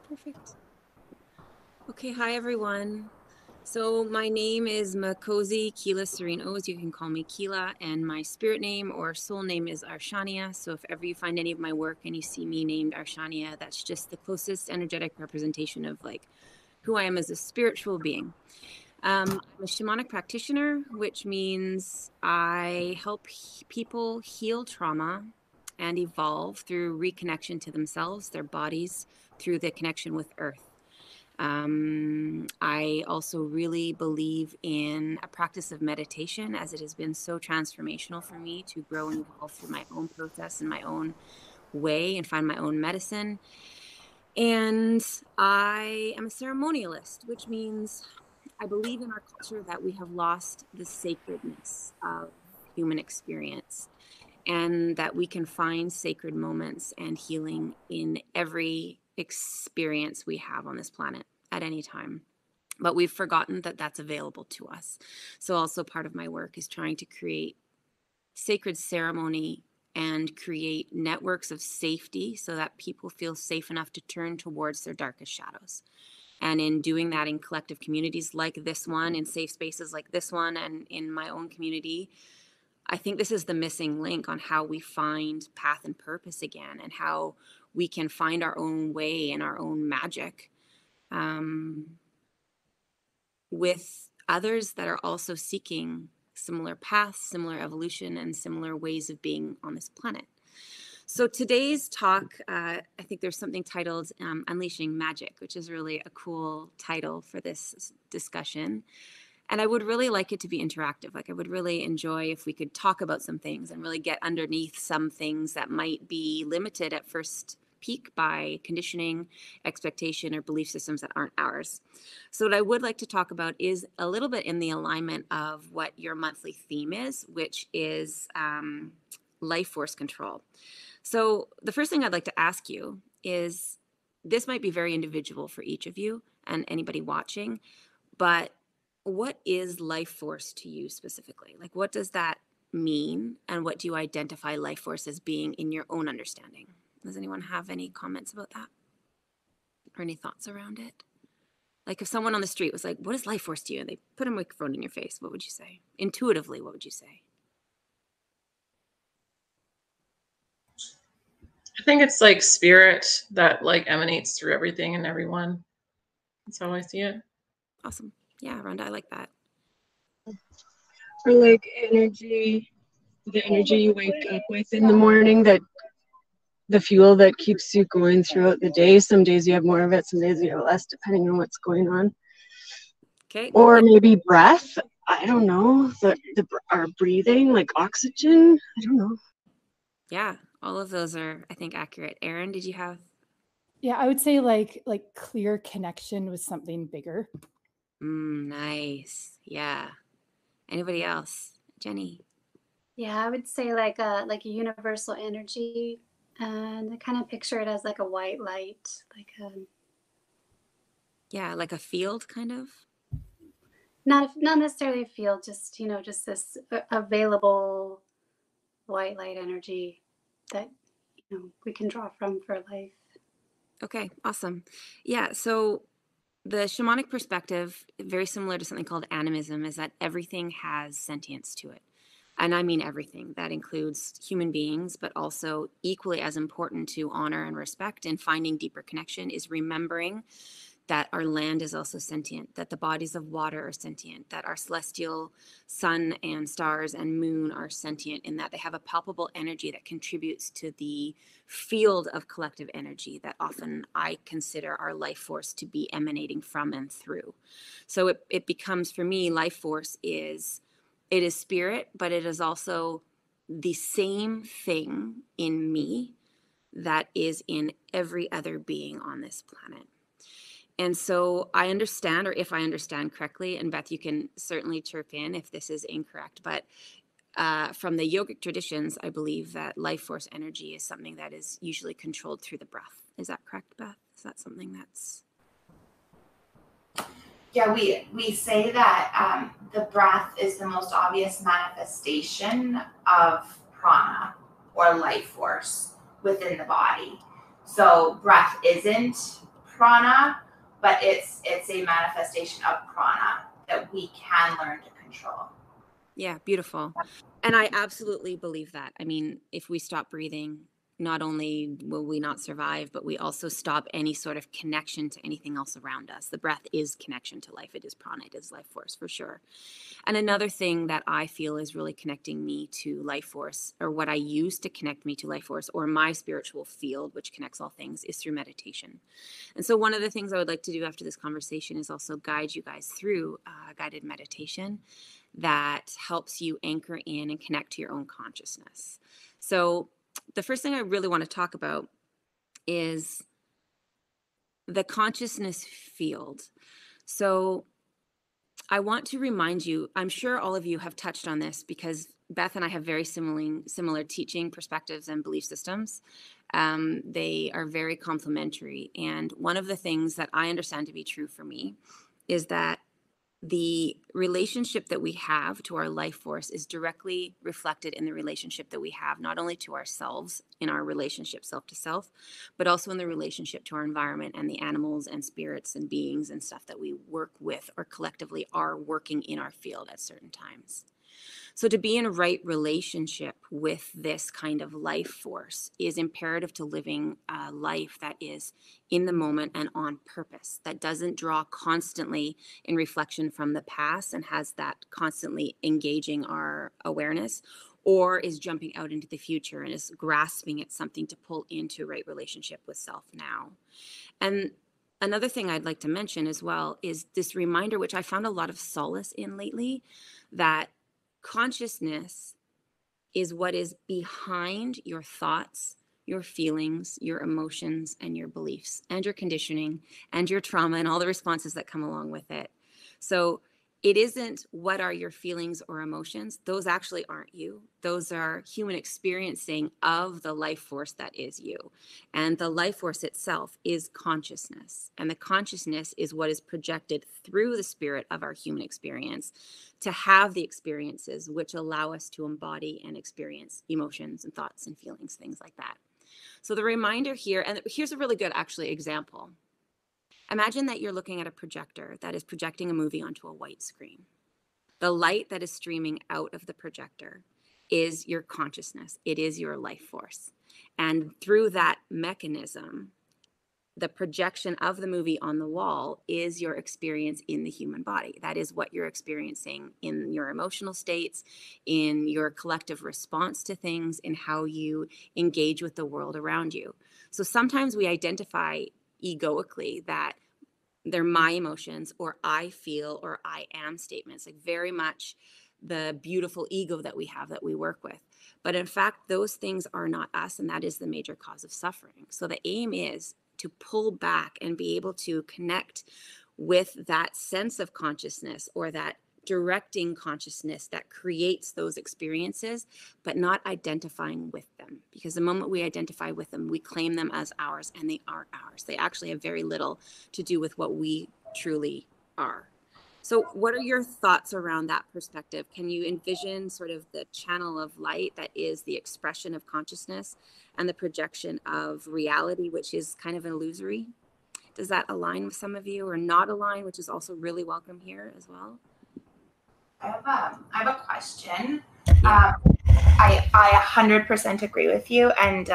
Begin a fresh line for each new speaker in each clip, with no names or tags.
Perfect. Okay, hi everyone. So my name is Makosi Keyla Ohs. You can call me Keyla, and my spirit name or soul name is Arshania. So if ever you find any of my work and you see me named Arshania, that's just the closest energetic representation of like who I am as a spiritual being. I'm a shamanic practitioner, which means I help people heal trauma and evolve through reconnection to themselves, their bodies, through the connection with Earth. I also really believe in a practice of meditation, as it has been so transformational for me to grow and evolve through my own process and my own way and find my own medicine. And I am a ceremonialist, which means I believe in our culture that we have lost the sacredness of human experience and that we can find sacred moments and healing in every experience we have on this planet at any time. But we've forgotten that that's available to us. So, also part of my work is trying to create sacred ceremony and create networks of safety so that people feel safe enough to turn towards their darkest shadows. And in doing that in collective communities like this one, in safe spaces like this one, and in my own community, I think this is the missing link on how we find path and purpose again, and how we can find our own way and our own magic with others that are also seeking similar paths, similar evolution, and similar ways of being on this planet. So today's talk, I think there's something titled Unleashing Magic, which is really a cool title for this discussion. And I would really like it to be interactive. Like, I would really enjoy if we could talk about some things and really get underneath some things that might be limited at first peak by conditioning, expectation, or belief systems that aren't ours. So what I would like to talk about is a little bit in the alignment of what your monthly theme is, which is life force control. So the first thing I'd like to ask you is, this might be very individual for each of you and anybody watching, but what is life force to you specifically? Like, what does that mean? And what do you identify life force as being in your own understanding? Does anyone have any comments about that? Or any thoughts around it? Like, if someone on the street was like, what is life force to you? And they put a microphone in your face, what would you say? Intuitively, what would you say?
I think it's like spirit that like emanates through everything and everyone. That's how I see it.
Awesome. Yeah, Rhonda, I like that.
Or like energy, the energy you wake up with in the morning, that the fuel that keeps you going throughout the day. Some days you have more of it, some days you have less, depending on what's going on.
Okay.
Or
Yeah.
maybe breath. I don't know. Our breathing, like oxygen. I don't know.
Yeah, all of those are, I think, accurate. Erin, did you have?
Yeah, I would say like clear connection with something bigger.
Nice. Yeah. Anybody else? Jenny?
Yeah, I would say like a universal energy, and I kind of picture it as like a white light, like a
Yeah, like a field kind of.
not necessarily a field, just just this available white light energy that we can draw from for life.
Okay, awesome. Yeah, so the shamanic perspective, very similar to something called animism, is that everything has sentience to it. And I mean everything. That includes human beings, but also equally as important to honor and respect and finding deeper connection is remembering that our land is also sentient, that the bodies of water are sentient, that our celestial sun and stars and moon are sentient, in that they have a palpable energy that contributes to the field of collective energy that often I consider our life force to be emanating from and through. So it becomes, for me, life force is, it is spirit, but it is also the same thing in me that is in every other being on this planet. And so I understand, or if I understand correctly, and Beth, you can certainly chirp in if this is incorrect, but from the yogic traditions, I believe that life force energy is something that is usually controlled through the breath. Is that correct, Beth? Is that something that's...
Yeah, we say that the breath is the most obvious manifestation of prana or life force within the body. So breath isn't prana, but it's a manifestation of prana that we can learn to control.
Yeah, beautiful. And I absolutely believe that. I mean, if we stop breathing, not only will we not survive, but we also stop any sort of connection to anything else around us. The breath is connection to life. It is prana, it is life force for sure. And another thing that I feel is really connecting me to life force, or what I use to connect me to life force, or my spiritual field, which connects all things, is through meditation. And so one of the things I would like to do after this conversation is also guide you guys through guided meditation that helps you anchor in and connect to your own consciousness. So the first thing I really want to talk about is the consciousness field. So I want to remind you, I'm sure all of you have touched on this because Beth and I have very similar teaching perspectives and belief systems. They are very complementary. And one of the things that I understand to be true for me is that the relationship that we have to our life force is directly reflected in the relationship that we have, not only to ourselves in our relationship self to self, but also in the relationship to our environment and the animals and spirits and beings and stuff that we work with or collectively are working in our field at certain times. So to be in a right relationship with this kind of life force is imperative to living a life that is in the moment and on purpose, that doesn't draw constantly in reflection from the past and has that constantly engaging our awareness, or is jumping out into the future and is grasping at something to pull into a right relationship with self now. And another thing I'd like to mention as well is this reminder, which I found a lot of solace in lately, that consciousness is what is behind your thoughts, your feelings, your emotions, and your beliefs, and your conditioning, and your trauma, and all the responses that come along with it. So it isn't what are your feelings or emotions. Those actually aren't you. Those are human experiencing of the life force that is you. And the life force itself is consciousness. And the consciousness is what is projected through the spirit of our human experience to have the experiences which allow us to embody and experience emotions and thoughts and feelings, things like that. So the reminder here, and here's a really good actually example. Imagine that you're looking at a projector that is projecting a movie onto a white screen. The light that is streaming out of the projector is your consciousness. It is your life force. And through that mechanism, the projection of the movie on the wall is your experience in the human body. That is what you're experiencing in your emotional states, in your collective response to things, in how you engage with the world around you. So sometimes we identify egoically that they're my emotions, or I feel, or I am statements, like very much the beautiful ego that we have that we work with. But in fact, those things are not us, and that is the major cause of suffering. So the aim is to pull back and be able to connect with that sense of consciousness, or that directing consciousness that creates those experiences, but not identifying with them. Because the moment we identify with them, we claim them as ours, and they aren't ours. They actually have very little to do with what we truly are. So what are your thoughts around that perspective? Can you envision sort of the channel of light that is the expression of consciousness and the projection of reality, which is kind of illusory? Does that align with some of you, or not align, which is also really welcome here as well?
I have a question.
Yeah.
I 100% agree with you. And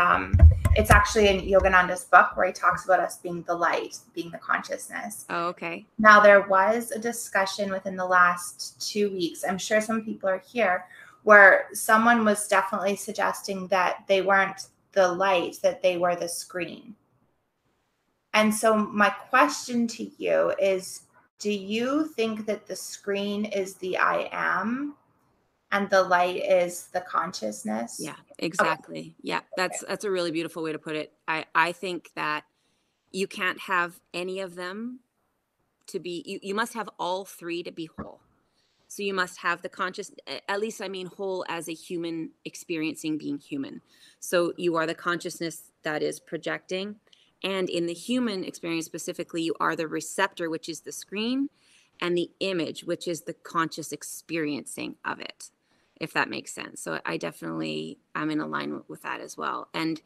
it's actually in Yogananda's book where he talks about us being the light, being the consciousness.
Oh, okay.
Now, there was a discussion within the last 2 weeks, I'm sure some people are here, where someone was definitely suggesting that they weren't the light, that they were the screen. And so my question to you is, do you think that the screen is the I am and the light is the consciousness?
Yeah, exactly. Okay. Yeah, that's a really beautiful way to put it. I think that you can't have any of them to be, you must have all three to be whole. So you must have the conscious, at least I mean whole as a human experiencing being human. So you are the consciousness that is projecting. And in the human experience specifically, you are the receptor, which is the screen, and the image, which is the conscious experiencing of it, if that makes sense. So I definitely am in alignment with that as well. And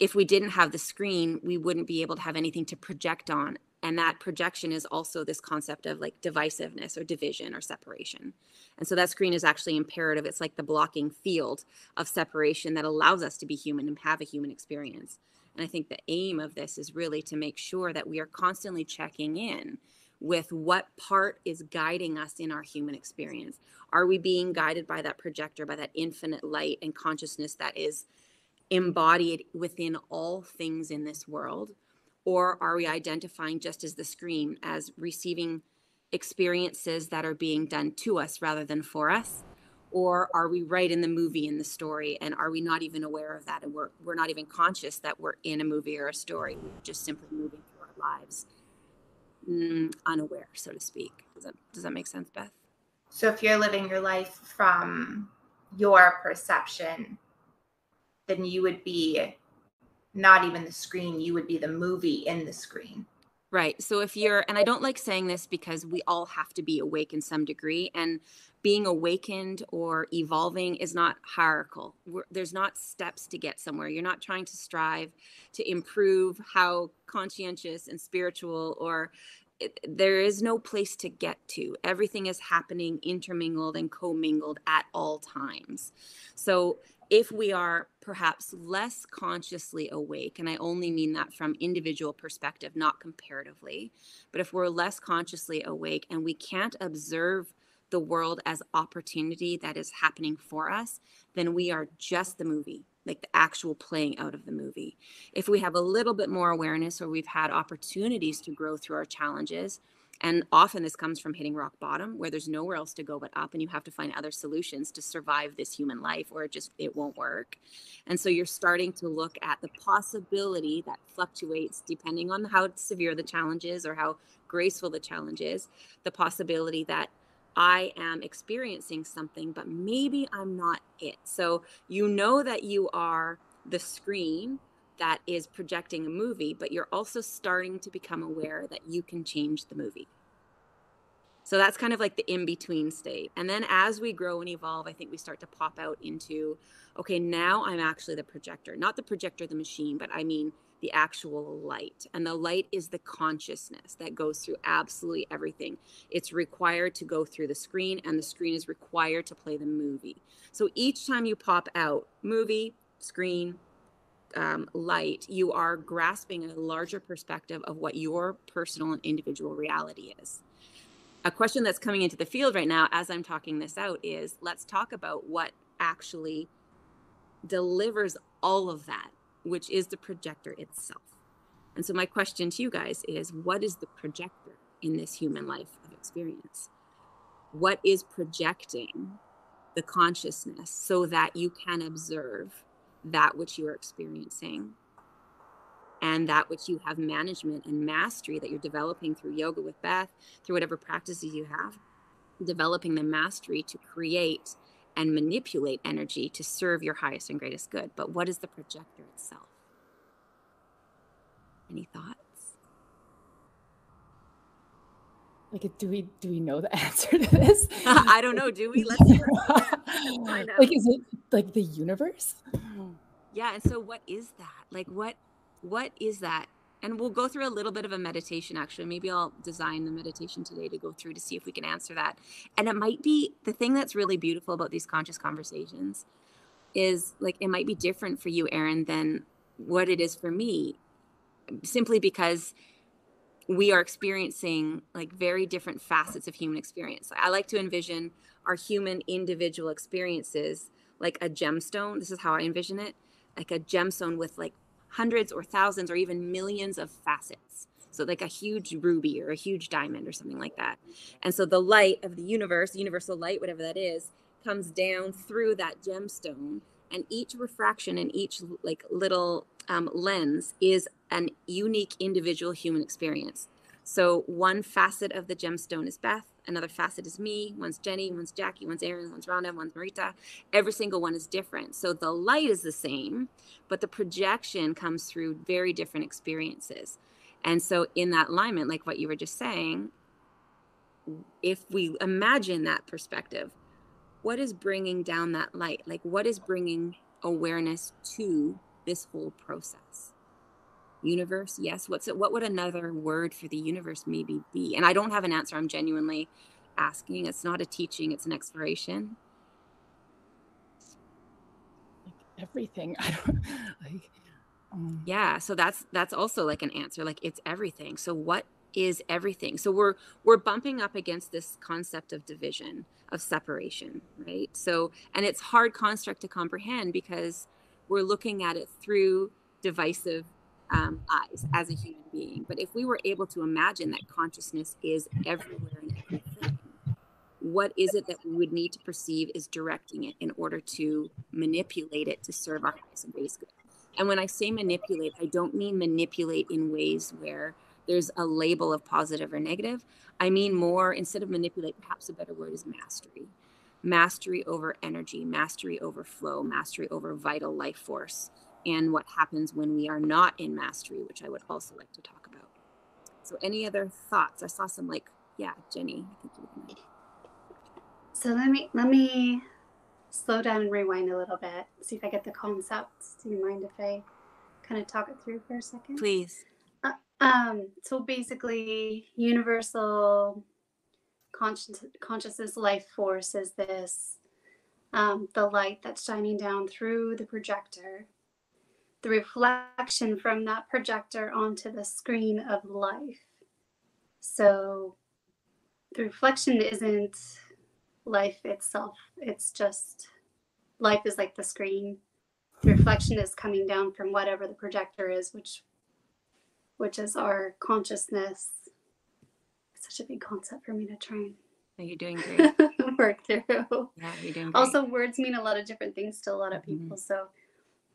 if we didn't have the screen, we wouldn't be able to have anything to project on. And that projection is also this concept of like divisiveness or division or separation. And so that screen is actually imperative. It's like the blocking field of separation that allows us to be human and have a human experience. And I think the aim of this is really to make sure that we are constantly checking in with what part is guiding us in our human experience. Are we being guided by that projector, by that infinite light and consciousness that is embodied within all things in this world? Or are we identifying just as the screen as receiving experiences that are being done to us rather than for us? Or are we right in the movie, in the story, and are we not even aware of that? And we're not even conscious that we're in a movie or a story. We're just simply moving through our lives, unaware, so to speak. Does that make sense, Beth?
So if you're living your life from your perception, then you would be not even the screen, you would be the movie in the screen.
Right. So if you're, and I don't like saying this because we all have to be awake in some degree, and being awakened or evolving is not hierarchical. There's not steps to get somewhere. You're not trying to strive to improve how conscientious and spiritual, or there is no place to get to. Everything is happening intermingled and commingled at all times. So if we are perhaps less consciously awake, and I only mean that from individual perspective, not comparatively, but if we're less consciously awake and we can't observe the world as opportunity that is happening for us, then we are just the movie, like the actual playing out of the movie. If we have a little bit more awareness, or we've had opportunities to grow through our challenges, and often this comes from hitting rock bottom where there's nowhere else to go but up, and you have to find other solutions to survive this human life, or it won't work. And so you're starting to look at the possibility that fluctuates depending on how severe the challenge is or how graceful the challenge is, the possibility that I am experiencing something, but maybe I'm not it. So you know that you are the screen that is projecting a movie, but you're also starting to become aware that you can change the movie. So that's kind of like the in-between state. And then as we grow and evolve, I think we start to pop out into, okay, now I'm actually the projector, not the projector, the machine, but I mean the actual light. And the light is the consciousness that goes through absolutely everything. It's required to go through the screen, and the screen is required to play the movie. So each time you pop out, movie, screen, light, you are grasping a larger perspective of what your personal and individual reality is. A question that's coming into the field right now as I'm talking this out is, let's talk about what actually delivers all of that, which is the projector itself. And so my question to you guys is, what is the projector in this human life of experience? What is projecting the consciousness so that you can observe that which you are experiencing, and that which you have management and mastery that you're developing through yoga with Beth, through whatever practices you have, developing the mastery to create and manipulate energy to serve your highest and greatest good. But what is the projector itself? Any thoughts?
Like, do we know the answer to this?
I don't know. Do we? Let's find out.
Like, is it like the universe?
Yeah. And so what is that? Like, what is that? And we'll go through a little bit of a meditation, actually. Maybe I'll design the meditation today to go through to see if we can answer that. And it might be, the thing that's really beautiful about these conscious conversations is, like, it might be different for you, Erin, than what it is for me, simply because we are experiencing like very different facets of human experience. I like to envision our human individual experiences like a gemstone. This is how I envision it, like a gemstone with like hundreds or thousands or even millions of facets. So like a huge ruby or a huge diamond or something like that. And so the light of the universe, universal light, whatever that is, comes down through that gemstone, and each refraction and each like little lens is an unique individual human experience. So one facet of the gemstone is Beth, another facet is me, one's Jenny, one's Jackie, one's Erin, one's Rhonda, one's Marita. Every single one is different. So the light is the same, but the projection comes through very different experiences. And so in that alignment, like what you were just saying, if we imagine that perspective, what is bringing down that light? Like, what is bringing awareness to this whole process. Universe, yes. What would another word for the universe maybe be? And I don't have an answer. I'm genuinely asking. It's not a teaching, it's an exploration.
Like everything. I don't like.
Yeah, so that's also like an answer. Like, it's everything. So what is everything? So we're bumping up against this concept of division, of separation, right? So, and it's hard construct to comprehend because we're looking at it through divisive eyes as a human being. But if we were able to imagine that consciousness is everywhere and everything, what is it that we would need to perceive is directing it in order to manipulate it to serve our highest and greatest good? And when I say manipulate, I don't mean manipulate in ways where there's a label of positive or negative. I mean more, instead of manipulate, perhaps a better word is mastery. Mastery over energy, mastery over flow, mastery over vital life force, and what happens when we are not in mastery, which I would also like to talk about. So any other thoughts? I saw some like, yeah, Jenny, I think you were gonna...
So let me slow down and rewind a little bit, see if I get the concepts. Do you mind if I kind of talk it through for a second?
Please.
So basically, universal consciousness life force is this, the light that's shining down through the projector, the reflection from that projector onto the screen of life. So the reflection isn't life itself. It's just life is like the screen. The reflection is coming down from whatever the projector is, which is our consciousness. It's such a big concept for me to try and
You're doing great.
work through.
Yeah, you're doing great.
Also, words mean a lot of different things to a lot of people. So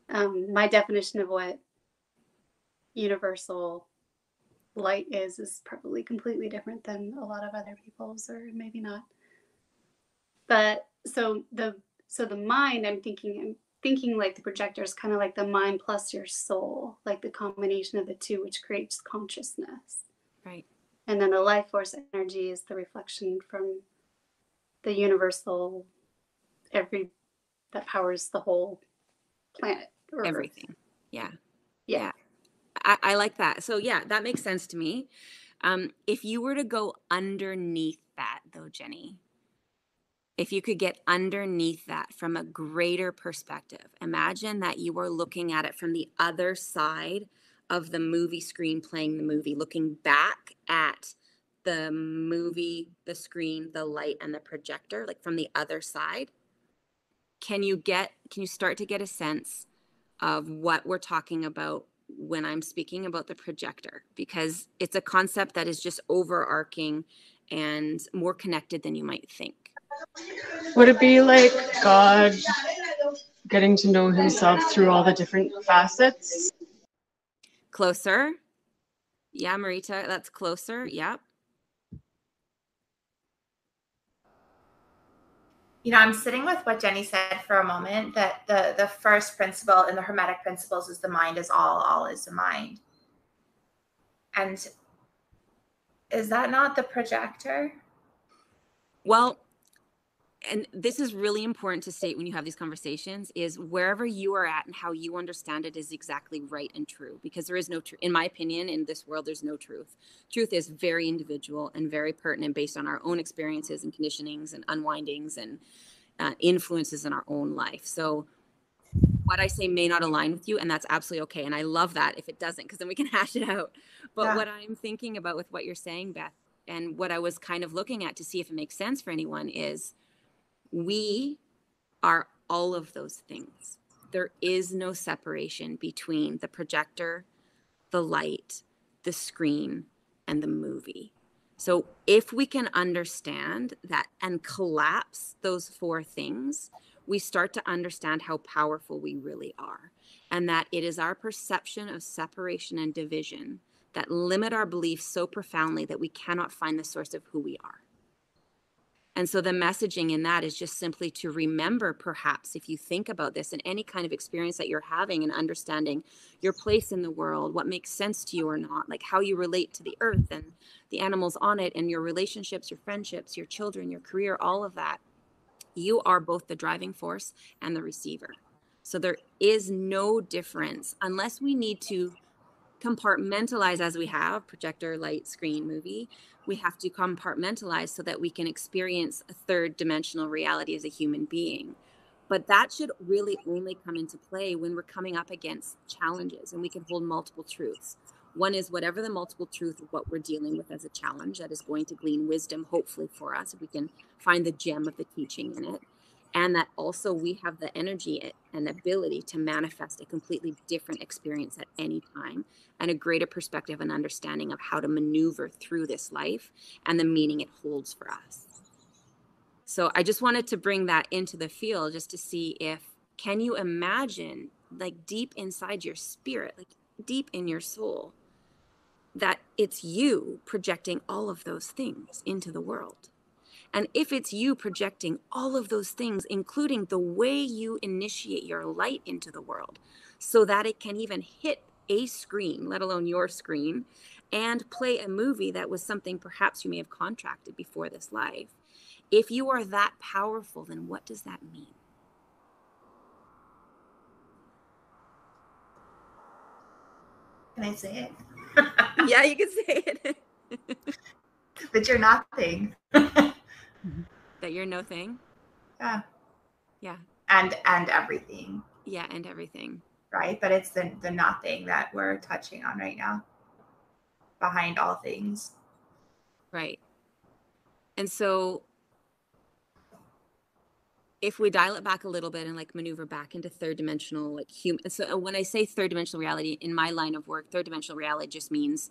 my definition of what universal light is probably completely different than a lot of other people's, or maybe not. But so the mind, I'm thinking like the projector is kind of like the mind plus your soul, like the combination of the two, which creates consciousness.
Right.
And then the life force energy is the reflection from the universal, that powers the whole planet.
Everything. Yeah.
Yeah.
I like that. So yeah, that makes sense to me. If you were to go underneath that though, Jenny, if you could get underneath that from a greater perspective, imagine that you are looking at it from the other side of the movie screen playing the movie, looking back at the movie, the screen, the light, and the projector, like from the other side. Can you start to get a sense of what we're talking about when I'm speaking about the projector? Because it's a concept that is just overarching and more connected than you might think.
Would it be like God getting to know himself through all the different facets?
Closer. Yeah, Marita, that's closer. Yep.
You know, I'm sitting with what Jenny said for a moment, that the first principle in the Hermetic principles is the mind is all is the mind. And is that not the projector?
Well, and this is really important to state when you have these conversations, is wherever you are at and how you understand it is exactly right and true, because there is no truth. In my opinion, in this world, there's no truth. Truth is very individual and very pertinent based on our own experiences and conditionings and unwindings and influences in our own life. So what I say may not align with you, and that's absolutely okay. And I love that if it doesn't, because then we can hash it out. But what I'm thinking about with what you're saying, Beth, and what I was kind of looking at to see if it makes sense for anyone is, we are all of those things. There is no separation between the projector, the light, the screen, and the movie. So if we can understand that and collapse those four things, we start to understand how powerful we really are, and that it is our perception of separation and division that limit our beliefs so profoundly that we cannot find the source of who we are. And so the messaging in that is just simply to remember, perhaps, if you think about this in any kind of experience that you're having and understanding your place in the world, what makes sense to you or not, like how you relate to the earth and the animals on it and your relationships, your friendships, your children, your career, all of that. You are both the driving force and the receiver. So there is no difference unless we need to compartmentalize, as we have projector, light, screen, movie. We have to compartmentalize so that we can experience a third dimensional reality as a human being. But that should really only come into play when we're coming up against challenges and we can hold multiple truths. One is whatever the multiple truth of what we're dealing with as a challenge that is going to glean wisdom, hopefully for us, if we can find the gem of the teaching in it. And that also we have the energy and ability to manifest a completely different experience at any time and a greater perspective and understanding of how to maneuver through this life and the meaning it holds for us. So I just wanted to bring that into the field just to see if, can you imagine, like deep inside your spirit, like deep in your soul, that it's you projecting all of those things into the world. And if it's you projecting all of those things, including the way you initiate your light into the world, so that it can even hit a screen, let alone your screen, and play a movie that was something perhaps you may have contracted before this life. If you are that powerful, then what does that mean?
Can I say it?
Yeah, you can say it.
That you're nothing.
That you're no thing.
Yeah.
Yeah.
And everything.
Yeah, and everything.
Right? But it's the nothing that we're touching on right now. Behind all things.
Right. And so if we dial it back a little bit and like maneuver back into third dimensional, like human. So when I say third dimensional reality in my line of work, third dimensional reality just means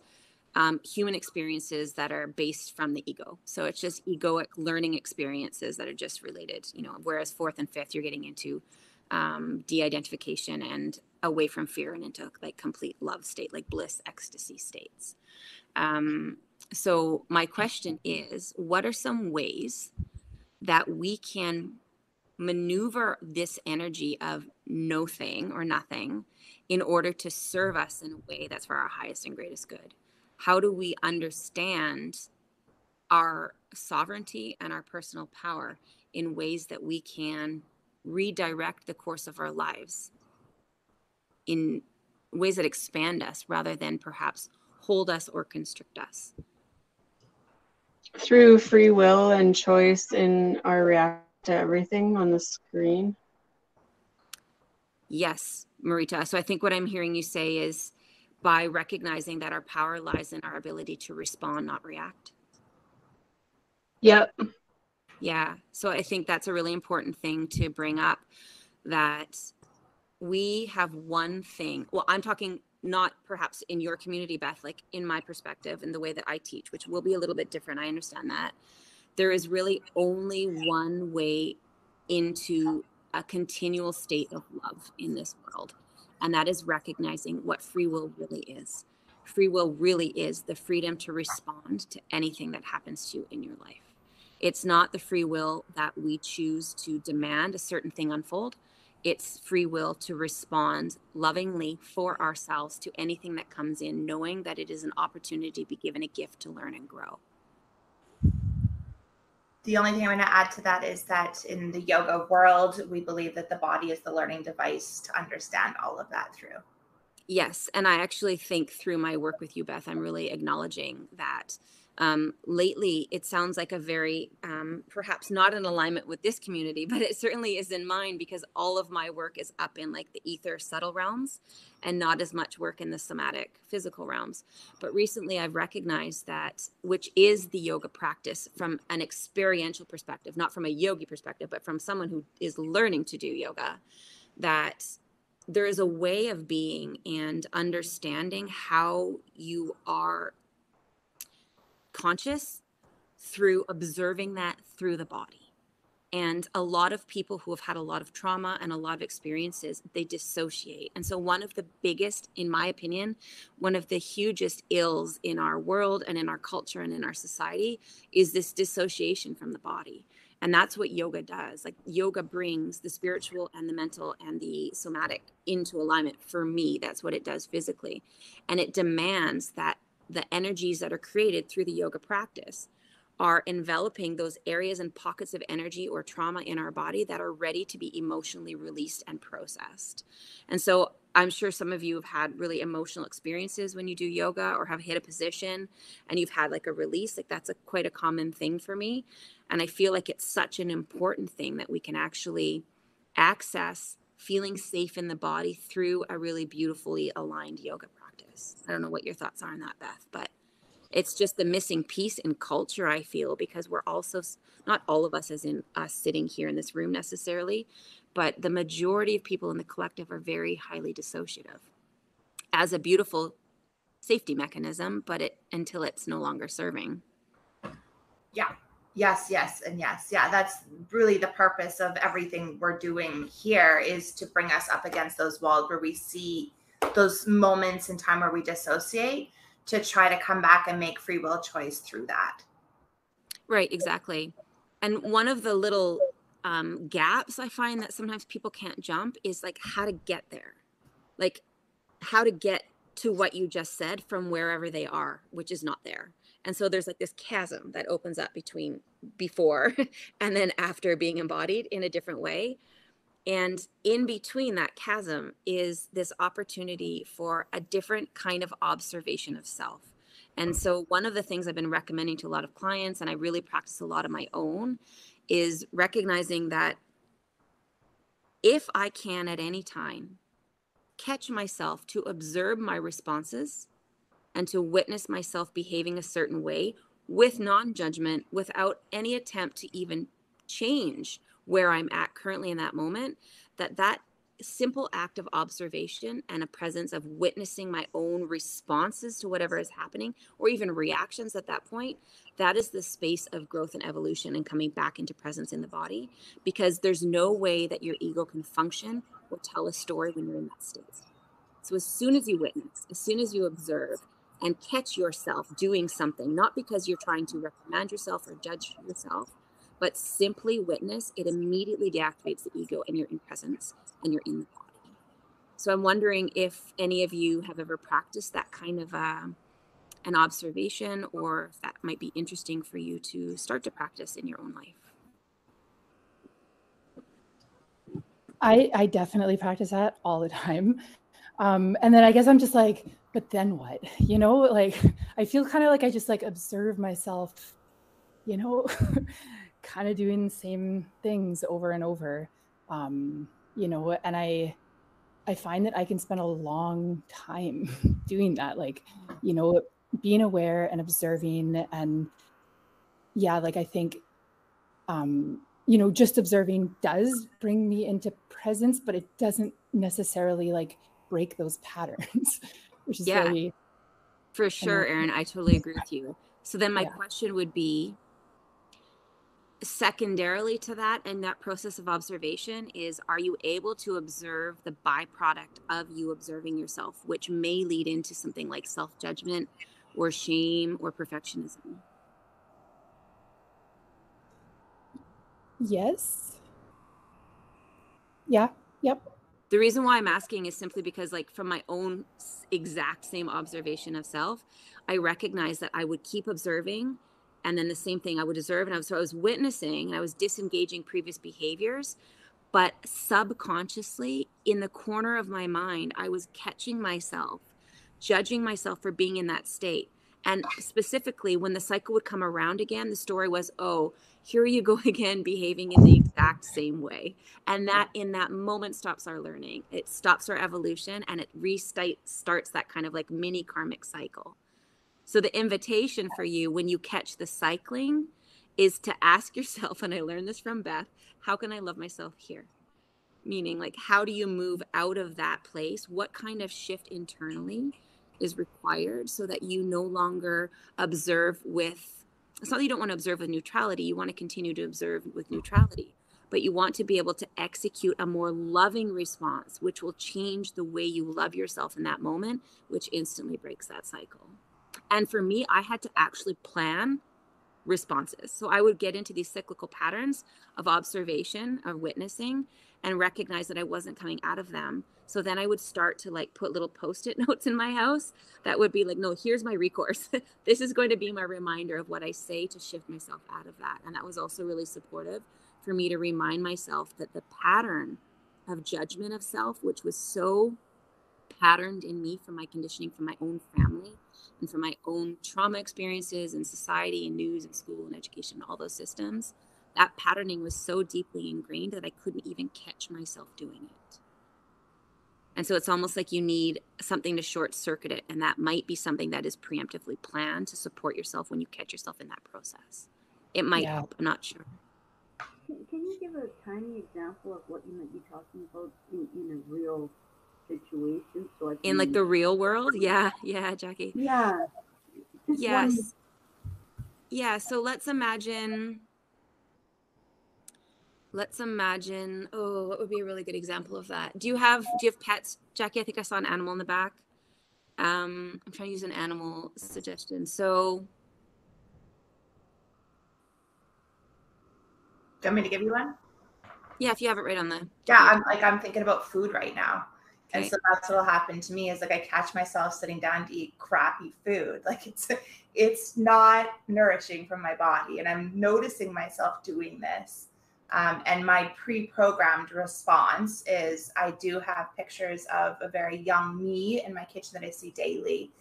human experiences that are based from the ego. So it's just egoic learning experiences that are just related, you know, whereas fourth and fifth, you're getting into de-identification and away from fear and into like complete love state, like bliss, ecstasy states. So my question is, what are some ways that we can maneuver this energy of no thing or nothing in order to serve us in a way that's for our highest and greatest good? How do we understand our sovereignty and our personal power in ways that we can redirect the course of our lives in ways that expand us rather than perhaps hold us or constrict us?
Through free will and choice in our reaction to everything on the screen.
Yes, Marita. So I think what I'm hearing you say is by recognizing that our power lies in our ability to respond, not react.
Yep.
Yeah. So I think that's a really important thing to bring up, that we have one thing. Well, I'm talking not perhaps in your community, Beth, like in my perspective and the way that I teach, which will be a little bit different. I understand that. There is really only one way into a continual state of love in this world. And that is recognizing what free will really is. Free will really is the freedom to respond to anything that happens to you in your life. It's not the free will that we choose to demand a certain thing unfold. It's free will to respond lovingly for ourselves to anything that comes in, knowing that it is an opportunity to be given a gift to learn and grow.
The only thing I'm going to add to that is that in the yoga world, we believe that the body is the learning device to understand all of that through.
Yes. And I actually think through my work with you, Beth, I'm really acknowledging that lately it sounds like a very, perhaps not in alignment with this community, but it certainly is in mine, because all of my work is up in like the ether subtle realms and not as much work in the somatic physical realms. But recently I've recognized that, which is the yoga practice from an experiential perspective, not from a yogi perspective, but from someone who is learning to do yoga, that there is a way of being and understanding how you are conscious through observing that through the body. And a lot of people who have had a lot of trauma and a lot of experiences, they dissociate. And so one of the biggest, in my opinion, one of the hugest ills in our world and in our culture and in our society is this dissociation from the body. And that's what yoga does. Like yoga brings the spiritual and the mental and the somatic into alignment. For me, that's what it does physically. And it demands that the energies that are created through the yoga practice are enveloping those areas and pockets of energy or trauma in our body that are ready to be emotionally released and processed. And so I'm sure some of you have had really emotional experiences when you do yoga, or have hit a position and you've had like a release. Like that's quite a common thing for me. And I feel like it's such an important thing that we can actually access feeling safe in the body through a really beautifully aligned yoga practice. I don't know what your thoughts are on that, Beth, but it's just the missing piece in culture, I feel, because we're also, not all of us as in us sitting here in this room necessarily, but the majority of people in the collective are very highly dissociative as a beautiful safety mechanism, but until it's no longer serving.
Yeah. Yes, yes, and yes. Yeah, that's really the purpose of everything we're doing here, is to bring us up against those walls where we see those moments in time where we dissociate, to try to come back and make free will choice through that.
Right, exactly. And one of the little gaps I find that sometimes people can't jump is like how to get there, like how to get to what you just said from wherever they are, which is not there. And so there's like this chasm that opens up between before and then after being embodied in a different way. And in between that chasm is this opportunity for a different kind of observation of self. And so one of the things I've been recommending to a lot of clients, and I really practice a lot of my own, is recognizing that if I can at any time catch myself to observe my responses and to witness myself behaving a certain way with non-judgment, without any attempt to even change where I'm at currently in that moment, that simple act of observation and a presence of witnessing my own responses to whatever is happening, or even reactions at that point, that is the space of growth and evolution and coming back into presence in the body, because there's no way that your ego can function or tell a story when you're in that state. So as soon as you witness, as soon as you observe and catch yourself doing something, not because you're trying to reprimand yourself or judge yourself, but simply witness, it immediately deactivates the ego and you're in presence and you're in the body. So I'm wondering if any of you have ever practiced that kind of an observation, or if that might be interesting for you to start to practice in your own life.
I definitely practice that all the time. And then I guess I'm just like, but then what? You know, like I feel kind of like I just like observe myself, you know, kind of doing the same things over and over. You know, and I find that I can spend a long time doing that, like, you know, being aware and observing. And yeah, like I think, you know, just observing does bring me into presence, but it doesn't necessarily like break those patterns, which is very...
For sure, Erin, I totally agree with you. So then my question would be, secondarily to that, and that process of observation is, are you able to observe the byproduct of you observing yourself, which may lead into something like self-judgment or shame or perfectionism?
Yes. Yeah. Yep.
The reason why I'm asking is simply because, like, from my own exact same observation of self, I recognize that I would keep observing, and then the same thing I would observe. And so I was witnessing and I was disengaging previous behaviors, but subconsciously in the corner of my mind, I was catching myself, judging myself for being in that state. And specifically, when the cycle would come around again, the story was, oh, here you go again, behaving in the exact same way. And that in that moment stops our learning. It stops our evolution, and it starts that kind of like mini karmic cycle. So the invitation for you when you catch the cycling is to ask yourself, and I learned this from Beth, how can I love myself here? Meaning, like, how do you move out of that place? What kind of shift internally is required so that you no longer observe with, it's not that you don't want to observe with neutrality, you want to continue to observe with neutrality, but you want to be able to execute a more loving response, which will change the way you love yourself in that moment, which instantly breaks that cycle. And for me, I had to actually plan responses. So I would get into these cyclical patterns of observation, of witnessing, and recognize that I wasn't coming out of them. So then I would start to like put little post-it notes in my house that would be like, no, here's my recourse. This is going to be my reminder of what I say to shift myself out of that. And that was also really supportive for me to remind myself that the pattern of judgment of self, which was so patterned in me from my conditioning, from my own family, and from my own trauma experiences in society and news and school and education, all those systems, that patterning was so deeply ingrained that I couldn't even catch myself doing it. And so it's almost like you need something to short circuit it. And that might be something that is preemptively planned to support yourself when you catch yourself in that process. It might help, I'm not sure.
Can you give a tiny example of what you might be talking about in a real situation? So I can...
In like the real world? Yeah, Jackie.
Yeah.
Yes. Yeah, so let's imagine, oh, what would be a really good example of that? Do you have pets, Jackie? I think I saw an animal in the back. I'm trying to use an animal suggestion. So,
do you want me to give you one?
Yeah, if you have it right on the...
Yeah, I'm thinking about food right now.
Okay.
And so that's what'll happen to me is like I catch myself sitting down to eat crappy food. Like it's not nourishing for my body. And I'm noticing myself doing this. And my pre-programmed response is I do have pictures of a very young me in my kitchen that I see daily.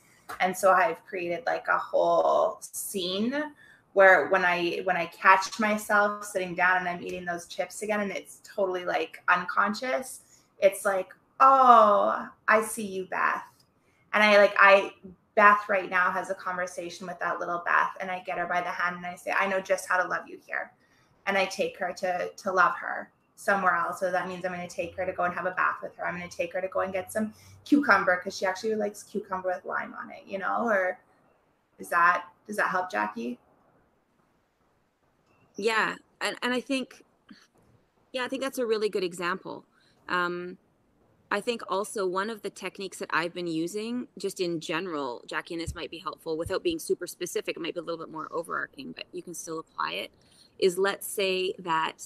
And so I've created like a whole scene where when I catch myself sitting down and I'm eating those chips again, and it's totally like unconscious, it's like, oh, I see you, Beth. And Beth right now has a conversation with that little Beth, and I get her by the hand and I say, I know just how to love you here. And I take her to love her somewhere else. So that means I'm going to take her to go and have a bath with her. I'm going to take her to go and get some cucumber because she actually likes cucumber with lime on it, or does that help, Jackie?
Yeah. And I think that's a really good example. I think also one of the techniques that I've been using just in general, Jackie, and this might be helpful without being super specific, it might be a little bit more overarching, but you can still apply it, is let's say that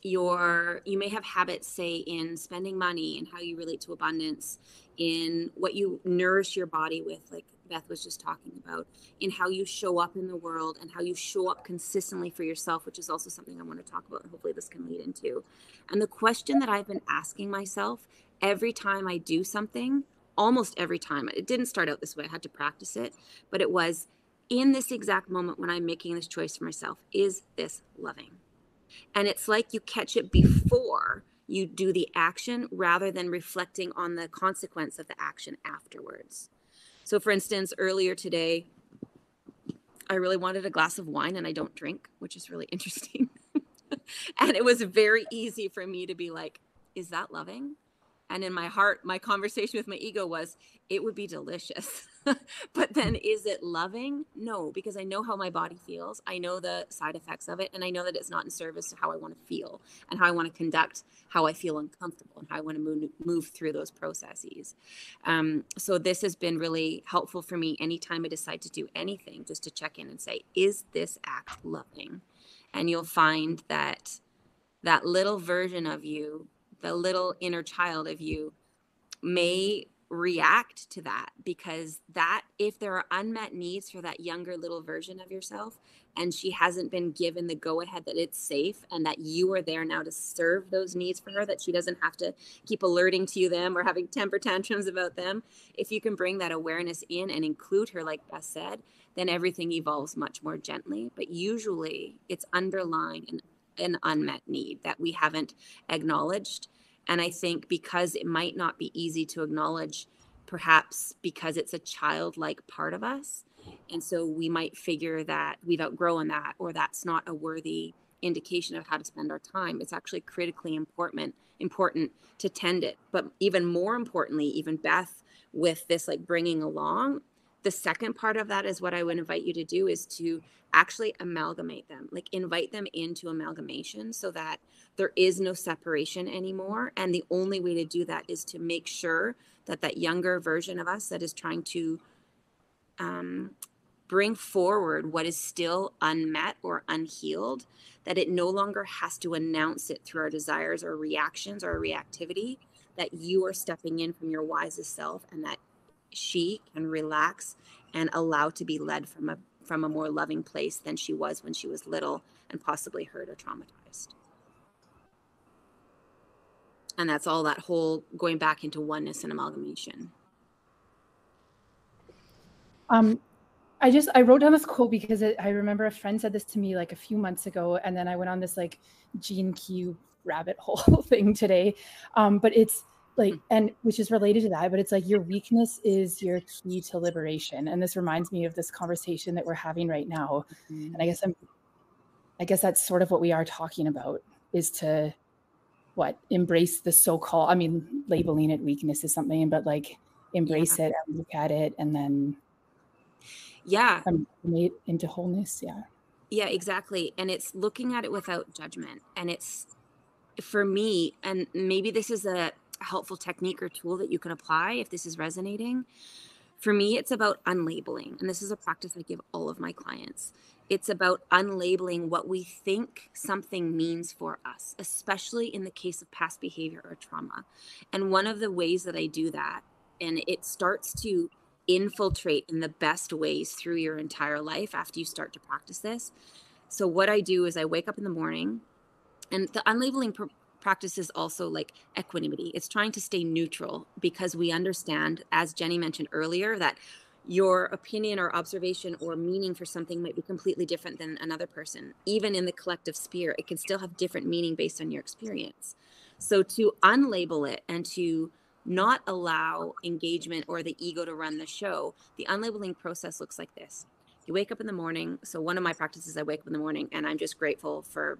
you may have habits, say, in spending money and how you relate to abundance, in what you nourish your body with, like Beth was just talking about, in how you show up in the world and how you show up consistently for yourself, which is also something I want to talk about and hopefully this can lead into. And the question that I've been asking myself every time I do something, almost every time, it didn't start out this way, I had to practice it, but it was, in this exact moment when I'm making this choice for myself, is this loving? And it's like you catch it before you do the action rather than reflecting on the consequence of the action afterwards. So for instance, earlier today, I really wanted a glass of wine and I don't drink, which is really interesting. And it was very easy for me to be like, is that loving? And in my heart, my conversation with my ego was, it would be delicious. But then is it loving? No, because I know how my body feels. I know the side effects of it. And I know that it's not in service to how I want to feel and how I want to conduct how I feel uncomfortable and how I want to move through those processes. So this has been really helpful for me anytime I decide to do anything, just to check in and say, is this act loving? And you'll find that that little version of you, the little inner child of you, may react to that, because that, if there are unmet needs for that younger little version of yourself and she hasn't been given the go ahead that it's safe and that you are there now to serve those needs for her, that she doesn't have to keep alerting to them or having temper tantrums about them, if you can bring that awareness in and include her, like Beth said, then everything evolves much more gently. But usually it's underlying an unmet need that we haven't acknowledged. And I think because it might not be easy to acknowledge, perhaps because it's a childlike part of us. And so we might figure that we've outgrown that, or that's not a worthy indication of how to spend our time. It's actually critically important to tend it. But even more importantly, even Beth, with this like bringing along, the second part of that is what I would invite you to do is to actually amalgamate them, like invite them into amalgamation so that there is no separation anymore. And the only way to do that is to make sure that that younger version of us that is trying to bring forward what is still unmet or unhealed, that it no longer has to announce it through our desires or reactions or reactivity, that you are stepping in from your wisest self, and that she can relax and allow to be led from a more loving place than she was when she was little and possibly hurt or traumatized. And that's all that whole going back into oneness and amalgamation.
I wrote down this quote because I remember a friend said this to me like a few months ago, and then I went on this like Gene Key rabbit hole thing today. But it's like, and which is related to that, but it's like your weakness is your key to liberation. And this reminds me of this conversation that we're having right now. And I guess that's sort of what we are talking about, is to embrace the so-called, I mean, labeling it weakness is something, but like embrace it and look at it and then made into wholeness.
Yeah, exactly. And it's looking at it without judgment. And it's, for me, and maybe this is a helpful technique or tool that you can apply if this is resonating. For me, it's about unlabeling. And this is a practice I give all of my clients. It's about unlabeling what we think something means for us, especially in the case of past behavior or trauma. And one of the ways that I do that, and it starts to infiltrate in the best ways through your entire life after you start to practice this. So what I do is I wake up in the morning, and the unlabeling practice is also like equanimity. It's trying to stay neutral, because we understand, as Jenny mentioned earlier, that your opinion or observation or meaning for something might be completely different than another person. Even in the collective sphere, it can still have different meaning based on your experience. So to unlabel it and to not allow engagement or the ego to run the show, the unlabeling process looks like this. You wake up in the morning. So one of my practices, I wake up in the morning and I'm just grateful for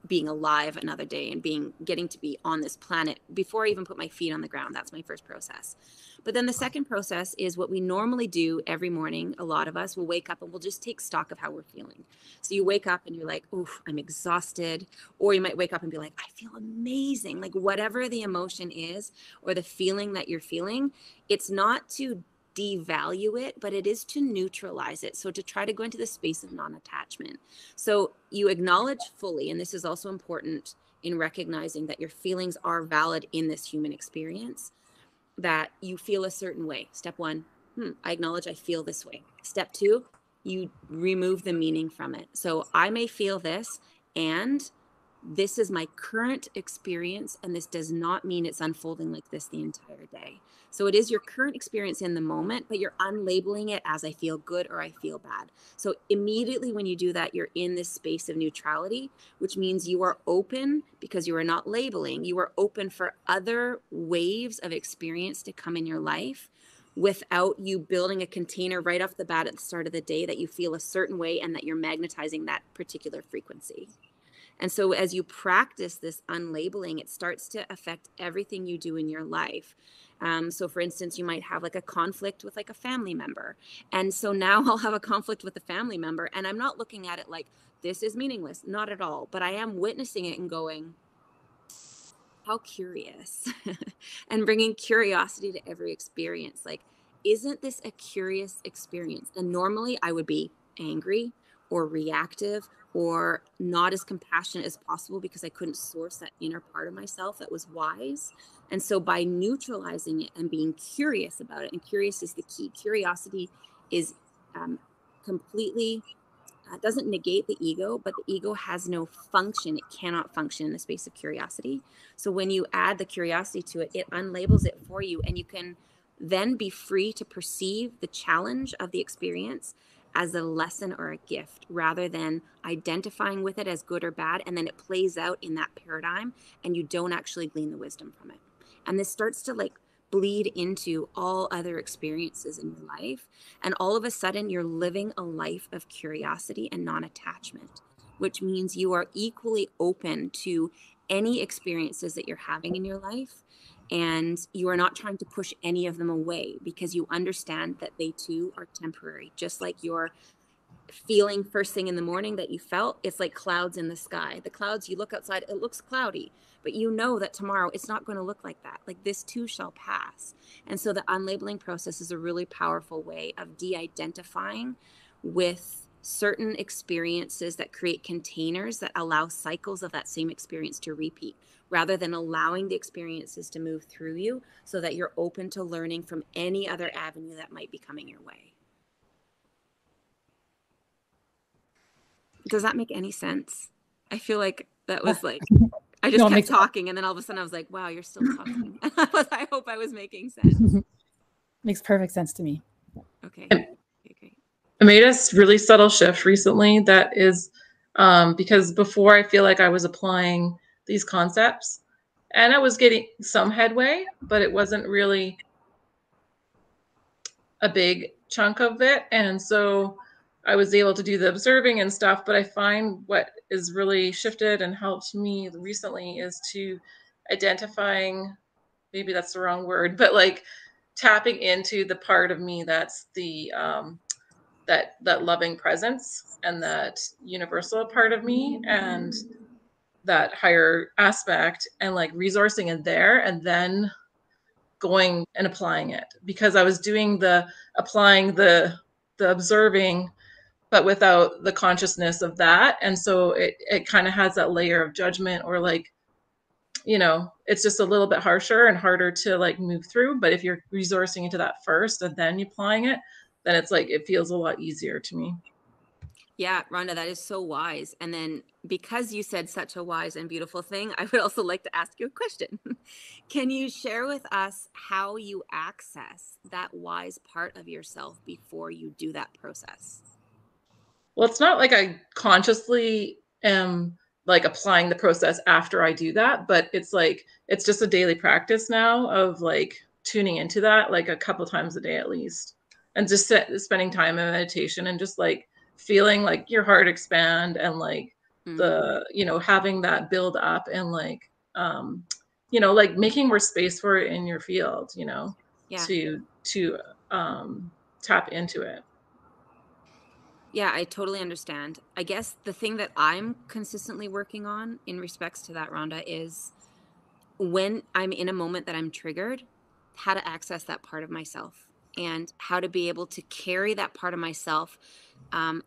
being alive another day and getting to be on this planet before I even put my feet on the ground. That's my first process. But then the second process is what we normally do every morning. A lot of us will wake up and we'll just take stock of how we're feeling. So you wake up and you're like, oof, I'm exhausted. Or you might wake up and be like, I feel amazing. Like whatever the emotion is or the feeling that you're feeling, it's not to devalue it, but it is to neutralize it. So to try to go into the space of non-attachment. So you acknowledge fully, and this is also important in recognizing that your feelings are valid in this human experience, that you feel a certain way. Step one, I acknowledge I feel this way. Step two, you remove the meaning from it. So I may feel this, and this is my current experience, and this does not mean it's unfolding like this the entire day. So it is your current experience in the moment, but you're unlabeling it as I feel good or I feel bad. So immediately when you do that, you're in this space of neutrality, which means you are open, because you are not labeling. You are open for other waves of experience to come in your life without you building a container right off the bat at the start of the day that you feel a certain way and that you're magnetizing that particular frequency. And so as you practice this unlabeling, it starts to affect everything you do in your life. So for instance, you might have like a conflict with like a family member. And so now I'll have a conflict with a family member, and I'm not looking at it like this is meaningless, not at all. But I am witnessing it and going, how curious, and bringing curiosity to every experience. Like, isn't this a curious experience? And normally I would be angry or reactive or not as compassionate as possible because I couldn't source that inner part of myself that was wise. And so by neutralizing it and being curious about it, and curious is the key. Curiosity is completely, doesn't negate the ego, but the ego has no function. It cannot function in the space of curiosity. So when you add the curiosity to it, it unlabels it for you, and you can then be free to perceive the challenge of the experience as a lesson or a gift, rather than identifying with it as good or bad. And then it plays out in that paradigm and you don't actually glean the wisdom from it. And this starts to like bleed into all other experiences in your life. And all of a sudden you're living a life of curiosity and non-attachment, which means you are equally open to any experiences that you're having in your life. And you are not trying to push any of them away, because you understand that they too are temporary. Just like your feeling first thing in the morning that you felt, it's like clouds in the sky. The clouds, you look outside, it looks cloudy, but you know that tomorrow it's not going to look like that. Like this too shall pass. And so the unlabeling process is a really powerful way of de-identifying with certain experiences that create containers that allow cycles of that same experience to repeat, rather than allowing the experiences to move through you, so that you're open to learning from any other avenue that might be coming your way. Does that make any sense? I feel like that was like, I just kept talking, and then all of a sudden I was like, wow, you're still talking. I hope I was making sense.
Makes perfect sense to me.
Okay. Okay, great.
I made a really subtle shift recently that is because before I feel like I was applying these concepts and I was getting some headway, but it wasn't really a big chunk of it. And so I was able to do the observing and stuff, but I find what is really shifted and helped me recently is to identifying, maybe that's the wrong word, but like tapping into the part of me that's the that loving presence and that universal part of me and that higher aspect, and like resourcing in there and then going and applying it, because I was doing the applying the observing but without the consciousness of that. And so it kind of has that layer of judgment, or like, you know, it's just a little bit harsher and harder to like move through. But if you're resourcing into that first and then you applying it, then it's like, it feels a lot easier to me.
Yeah, Rhonda, that is so wise. And then because you said such a wise and beautiful thing, I would also like to ask you a question. Can you share with us how you access that wise part of yourself before you do that process?
Well, it's not like I consciously am like applying the process after I do that, but it's like, it's just a daily practice now of like tuning into that like a couple times a day at least. And just spending time in meditation and just like feeling like your heart expand and like the, you know, having that build up and like, you know, like making more space for it in your field, you know, to tap into it.
Yeah, I totally understand. I guess the thing that I'm consistently working on in respects to that, Rhonda, is when I'm in a moment that I'm triggered, how to access that part of myself and how to be able to carry that part of myself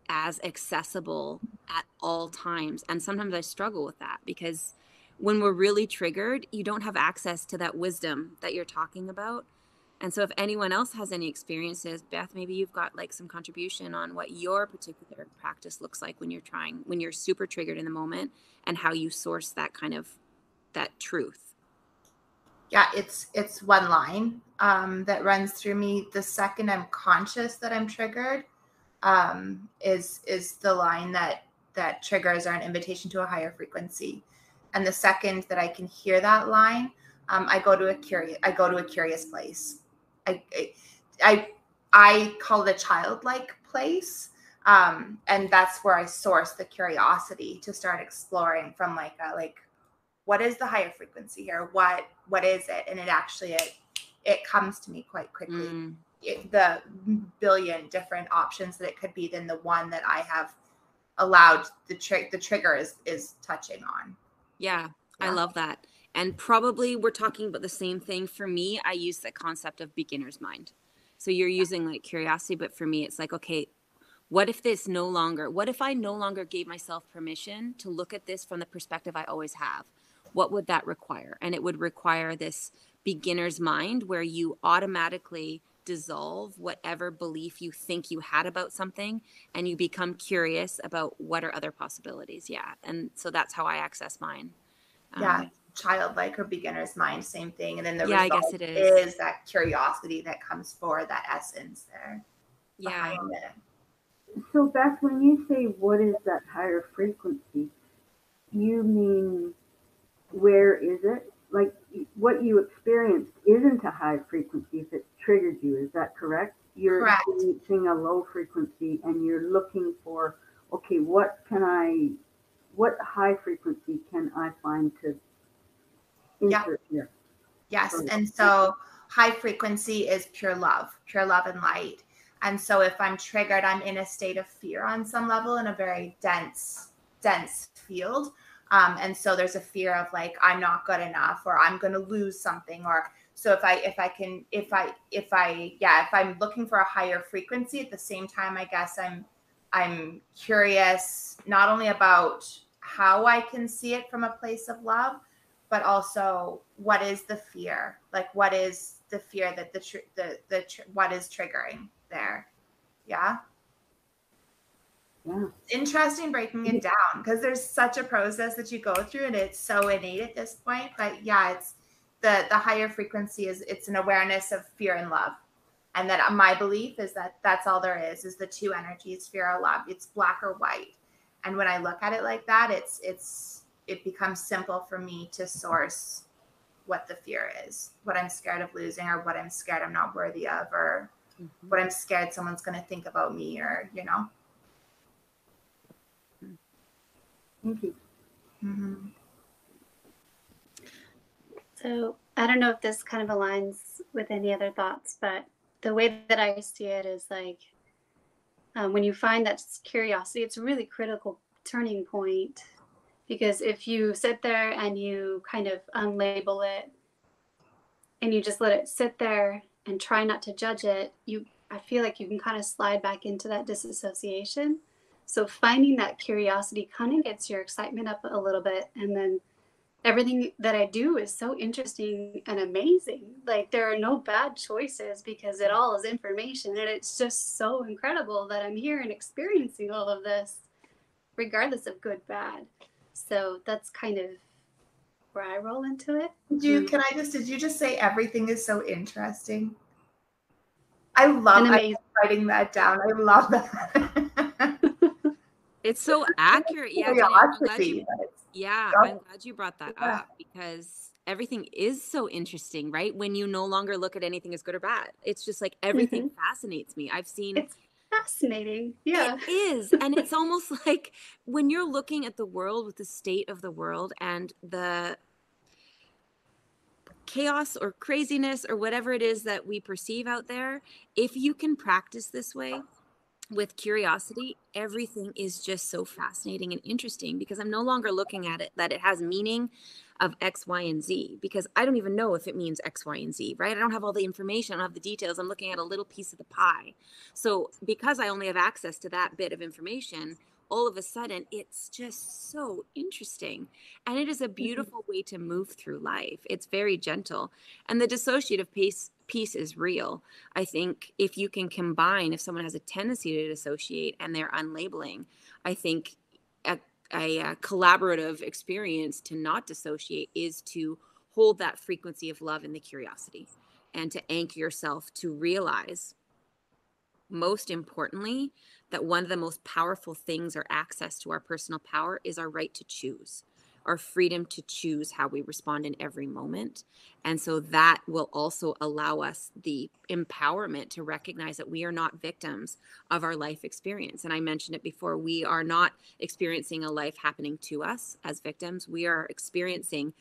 as accessible at all times. And sometimes I struggle with that because when we're really triggered, you don't have access to that wisdom that you're talking about. And so if anyone else has any experiences, Beth, maybe you've got like some contribution on what your particular practice looks like when you're super triggered in the moment, and how you source that kind of, that truth.
Yeah, it's one line that runs through me. The second I'm conscious that I'm triggered, is the line that triggers are an invitation to a higher frequency. And the second that I can hear that line, I go to a curious place. I call it a childlike place. And that's where I source the curiosity to start exploring from like what is the higher frequency here? What is it? And it comes to me quite quickly. The billion different options that it could be than the one that I have allowed the trigger is touching on.
Yeah, I love that. And probably we're talking about the same thing. For me, I use the concept of beginner's mind. So you're using like curiosity, but for me, it's like, okay, what if I no longer gave myself permission to look at this from the perspective I always have? What would that require? And it would require this beginner's mind where you automatically dissolve whatever belief you think you had about something and you become curious about what are other possibilities. Yeah. And so that's how I access mine.
Childlike or beginner's mind, same thing. And then the
result
I guess it is that curiosity that comes for that essence there.
Yeah.
So Beth, when you say what is that higher frequency, you mean where is it? Like what you experienced isn't a high frequency if it triggered you. Is that correct? You're experiencing a low frequency and you're looking for, okay, what high frequency can I find to insert here?
Yes. And so high frequency is pure love and light. And so if I'm triggered, I'm in a state of fear on some level in a very dense field. And so there's a fear of like, I'm not good enough, or I'm going to lose something. Or so if I'm looking for a higher frequency at the same time, I guess I'm I'm curious not only about how I can see it from a place of love, but also what is the fear? Like, what is the fear that what is triggering there? Yeah.
Yeah.
Interesting breaking it down, because there's such a process that you go through and it's so innate at this point. But yeah, it's the higher frequency it's an awareness of fear and love. And that my belief is that that's all there is the two energies, fear or love. It's black or white. And when I look at it like that, it becomes simple for me to source what the fear is, what I'm scared of losing, or what I'm scared I'm not worthy of, or what I'm scared someone's going to think about me, or, you know.
Thank you.
Mm-hmm.
So I don't know if this kind of aligns with any other thoughts, but the way that I see it is like when you find that curiosity, it's a really critical turning point, because if you sit there and you kind of unlabel it and you just let it sit there and try not to judge it, I feel like you can kind of slide back into that disassociation. So finding that curiosity kind of gets your excitement up a little bit, and then everything that I do is so interesting and amazing. Like, there are no bad choices because it all is information, and it's just so incredible that I'm here and experiencing all of this, regardless of good, bad. So that's kind of where I roll into it.
Did you just say everything is so interesting? I love writing that down. I love that.
It's so accurate. Yeah, Jenny, I'm glad you brought that up, because everything is so interesting, right? When you no longer look at anything as good or bad. It's just like everything fascinates me.
It's fascinating. Yeah.
It is. And it's almost like when you're looking at the world with the state of the world and the chaos or craziness or whatever it is that we perceive out there, if you can practice this way with curiosity, everything is just so fascinating and interesting, because I'm no longer looking at it that it has meaning of X, Y, and Z, because I don't even know if it means X, Y, and Z, right? I don't have all the information. I don't have the details. I'm looking at a little piece of the pie. So because I only have access to that bit of information, all of a sudden it's just so interesting. And it is a beautiful way to move through life. It's very gentle. And the dissociative piece is real. I think if you can combine, if someone has a tendency to dissociate and they're unlabeling, I think a collaborative experience to not dissociate is to hold that frequency of love and the curiosity, and to anchor yourself to realize, most importantly, that one of the most powerful things, or access to our personal power, is our right to choose, our freedom to choose how we respond in every moment. And so that will also allow us the empowerment to recognize that we are not victims of our life experience. And I mentioned it before, we are not experiencing a life happening to us as victims. We are experiencing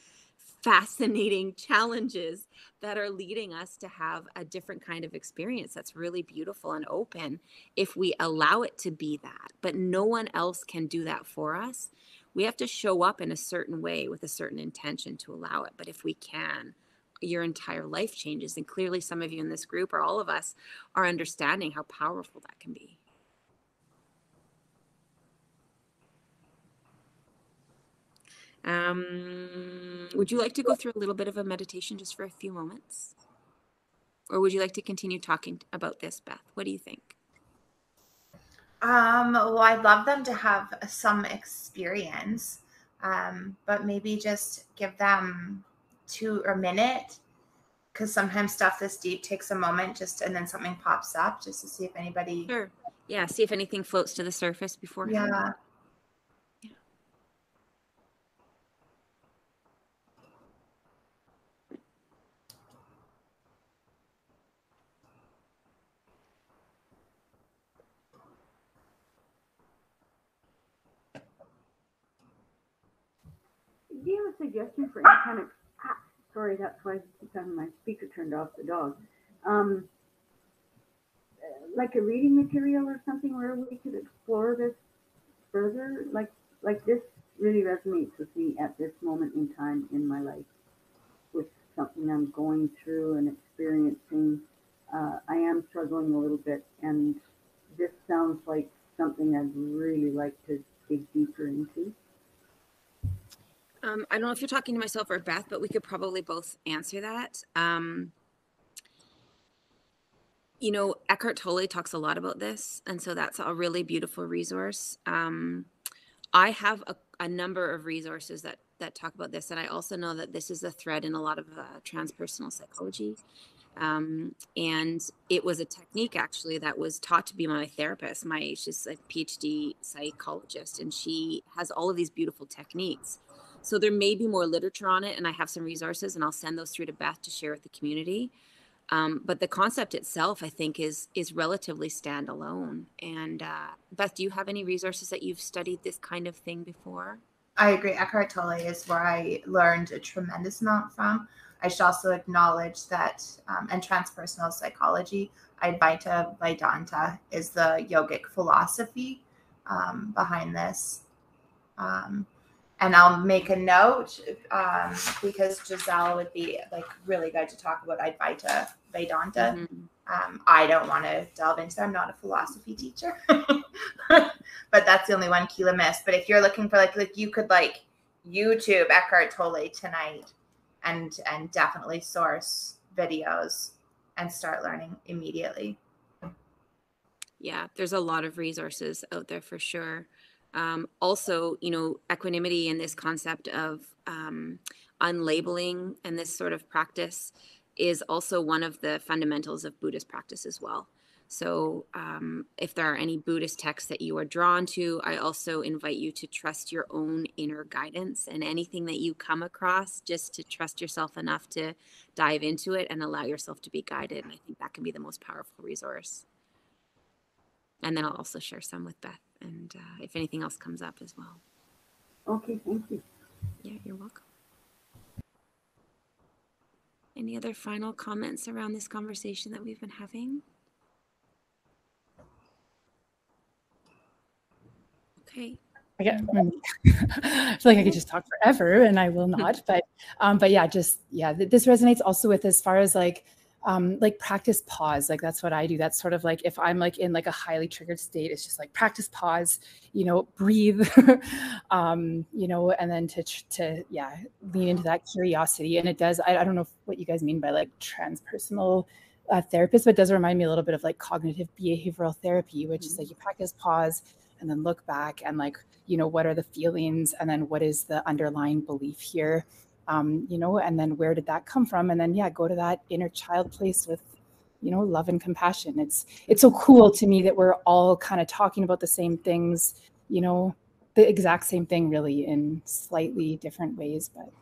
fascinating challenges that are leading us to have a different kind of experience that's really beautiful and open, if we allow it to be that. But no one else can do that for us. We have to show up in a certain way with a certain intention to allow it. But if we can, your entire life changes. And clearly some of you in this group, or all of us, are understanding how powerful that can be. Would you like to go through a little bit of a meditation just for a few moments? Or would you like to continue talking about this, Beth? What do you think?
Well, I'd love them to have some experience, but maybe just give them a minute, because sometimes stuff this deep takes a moment, and then something pops up, just to see if anybody.
Sure. Yeah. See if anything floats to the surface beforehand.
Yeah.
Do you have a suggestion for any kind of, sorry, that's why I keep having my speaker turned off, the dog. Like a reading material or something where we could explore this further? Like this really resonates with me at this moment in time in my life, with something I'm going through and experiencing. I am struggling a little bit, and this sounds like something I'd really like to dig deeper into.
I don't know if you're talking to myself or Beth, but we could probably both answer that. You know, Eckhart Tolle talks a lot about this, and so that's a really beautiful resource. I have a number of resources that talk about this, and I also know that this is a thread in a lot of transpersonal psychology. And it was a technique actually that was taught to be my therapist. She's a PhD psychologist, and she has all of these beautiful techniques. So there may be more literature on it, and I have some resources, and I'll send those through to Beth to share with the community. But the concept itself, I think, is relatively standalone. And Beth, do you have any resources that you've studied this kind of thing before?
I agree. Eckhart Tolle is where I learned a tremendous amount from. I should also acknowledge that, and transpersonal psychology, Advaita Vedanta is the yogic philosophy behind this. And I'll make a note because Giselle would be like really good to talk about Advaita Vedanta. Mm-hmm. I don't want to delve into that. I'm not a philosophy teacher, but that's the only one Keyla missed. But if you're looking for like you could like YouTube Eckhart Tolle tonight and definitely source videos and start learning immediately.
Yeah, there's a lot of resources out there for sure. Also, you know, equanimity and this concept of unlabeling and this sort of practice is also one of the fundamentals of Buddhist practice as well. So if there are any Buddhist texts that you are drawn to, I also invite you to trust your own inner guidance, and anything that you come across, just to trust yourself enough to dive into it and allow yourself to be guided. And I think that can be the most powerful resource. And then I'll also share some with Beth, and if anything else comes up as well.
Okay, thank you.
Yeah, you're welcome. Any other final comments around this conversation that we've been having? Okay.
I feel like I could just talk forever, and I will not. But yeah, this resonates also with as far as like practice pause. Like that's what I do. That's sort of like if I'm like in like a highly triggered state, it's just like practice pause, you know, breathe, you know, and then to lean into that curiosity. And it does, I don't know what you guys mean by like transpersonal therapist, but it does remind me a little bit of like cognitive behavioral therapy, which is like you practice pause and then look back and like, you know, what are the feelings, and then what is the underlying belief here? You know, and then where did that come from? And then, go to that inner child place with, you know, love and compassion. It's so cool to me that we're all kind of talking about the same things, you know, the exact same thing really in slightly different ways, but.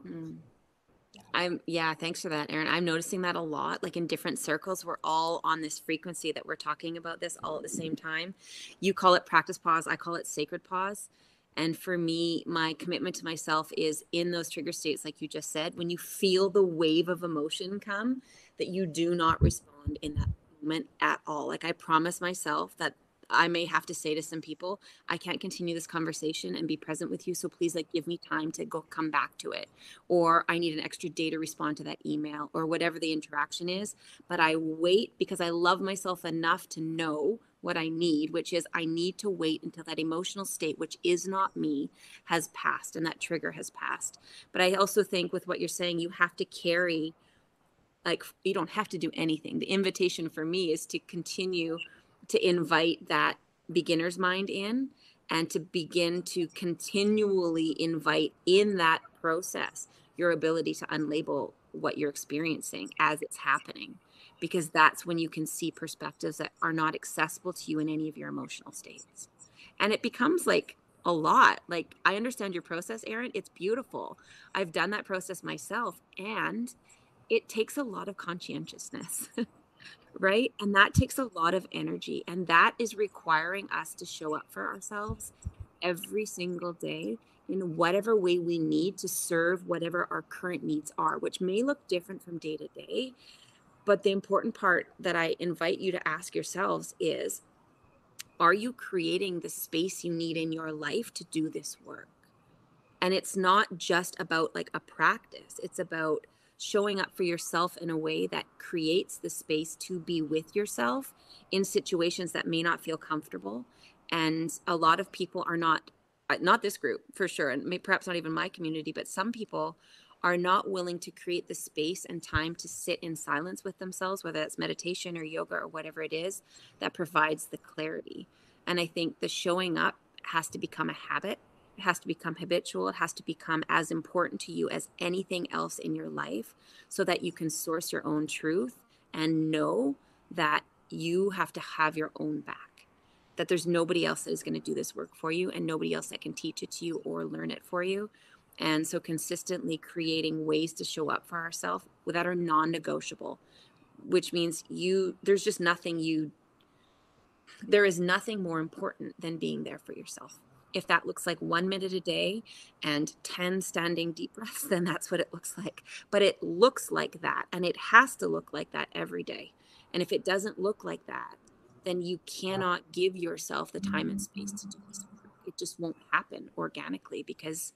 Thanks for that, Erin. I'm noticing that a lot, like in different circles, we're all on this frequency that we're talking about this all at the same time. You call it practice pause. I call it sacred pause. And for me, my commitment to myself is in those trigger states, like you just said, when you feel the wave of emotion come, that you do not respond in that moment at all. Like I promise myself that I may have to say to some people, I can't continue this conversation and be present with you. So please like give me time to come back to it. Or I need an extra day to respond to that email or whatever the interaction is. But I wait because I love myself enough to know what I need, which is I need to wait until that emotional state, which is not me, has passed and that trigger has passed. But I also think with what you're saying, you have to carry, like, you don't have to do anything. The invitation for me is to continue to invite that beginner's mind in and to begin to continually invite in that process your ability to unlabel what you're experiencing as it's happening, because that's when you can see perspectives that are not accessible to you in any of your emotional states. And it becomes like a lot. Like, I understand your process, Erin. It's beautiful. I've done that process myself, and it takes a lot of conscientiousness. Right? And that takes a lot of energy, and that is requiring us to show up for ourselves every single day in whatever way we need to serve whatever our current needs are, which may look different from day to day. But the important part that I invite you to ask yourselves is, are you creating the space you need in your life to do this work? And it's not just about like a practice. It's about showing up for yourself in a way that creates the space to be with yourself in situations that may not feel comfortable, And a lot of people are not this group for sure, and perhaps not even my community, but some people are not willing to create the space and time to sit in silence with themselves, whether that's meditation or yoga or whatever it is that provides the clarity. And I think the showing up has to become a habit. It has to become habitual. It has to become as important to you as anything else in your life, so that you can source your own truth and know that you have to have your own back, that there's nobody else that is going to do this work for you, and nobody else that can teach it to you or learn it for you. And so consistently creating ways to show up for ourselves that are non-negotiable, which means there is nothing more important than being there for yourself. If that looks like 1 minute a day and 10 standing deep breaths, then that's what it looks like. But it looks like that, and it has to look like that every day. And if it doesn't look like that, then you cannot give yourself the time and space to do this work. It just won't happen organically, because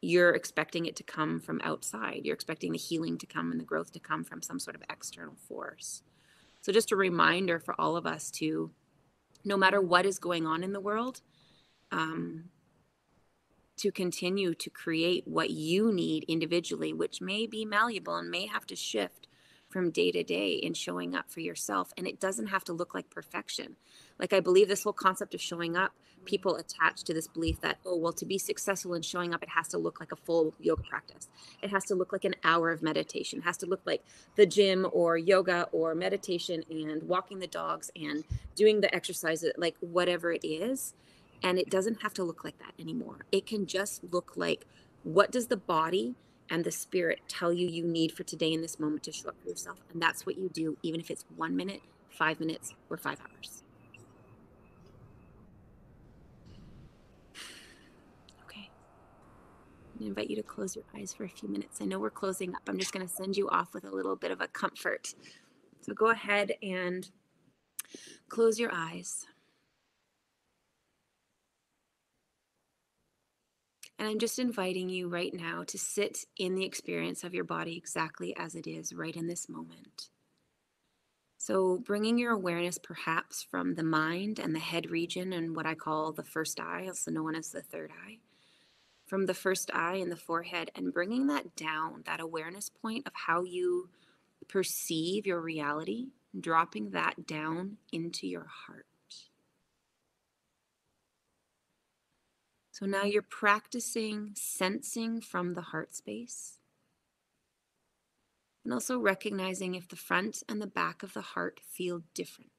you're expecting it to come from outside. You're expecting the healing to come and the growth to come from some sort of external force. So just a reminder for all of us to, no matter what is going on in the world, to continue to create what you need individually, which may be malleable and may have to shift from day to day in showing up for yourself. And it doesn't have to look like perfection. Like, I believe this whole concept of showing up, people attach to this belief that, oh, well, to be successful in showing up, it has to look like a full yoga practice. It has to look like an hour of meditation. It has to look like the gym or yoga or meditation and walking the dogs and doing the exercises, like whatever it is. And it doesn't have to look like that anymore. It can just look like, what does the body and the spirit tell you need for today in this moment to show up for yourself? And that's what you do, even if it's 1 minute, 5 minutes, or 5 hours. Okay. I'm going to invite you to close your eyes for a few minutes. I know we're closing up. I'm just going to send you off with a little bit of a comfort. So go ahead and close your eyes. And I'm just inviting you right now to sit in the experience of your body exactly as it is right in this moment. So bringing your awareness perhaps from the mind and the head region and what I call the first eye, also known as the third eye, from the first eye and the forehead, and bringing that down, that awareness point of how you perceive your reality, dropping that down into your heart. So now you're practicing sensing from the heart space, and also recognizing if the front and the back of the heart feel different.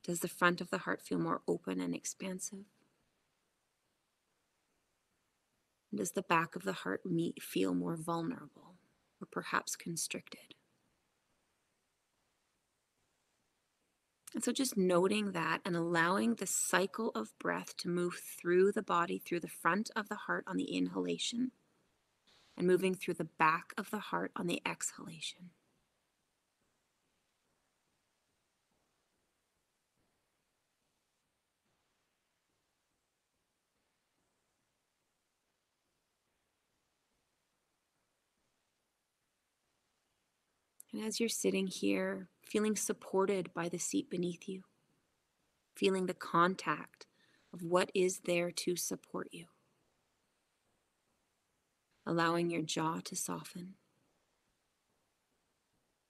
Does the front of the heart feel more open and expansive? And does the back of the heart feel more vulnerable or perhaps constricted? And so just noting that and allowing the cycle of breath to move through the body, through the front of the heart on the inhalation, and moving through the back of the heart on the exhalation. And as you're sitting here, feeling supported by the seat beneath you, feeling the contact of what is there to support you, allowing your jaw to soften,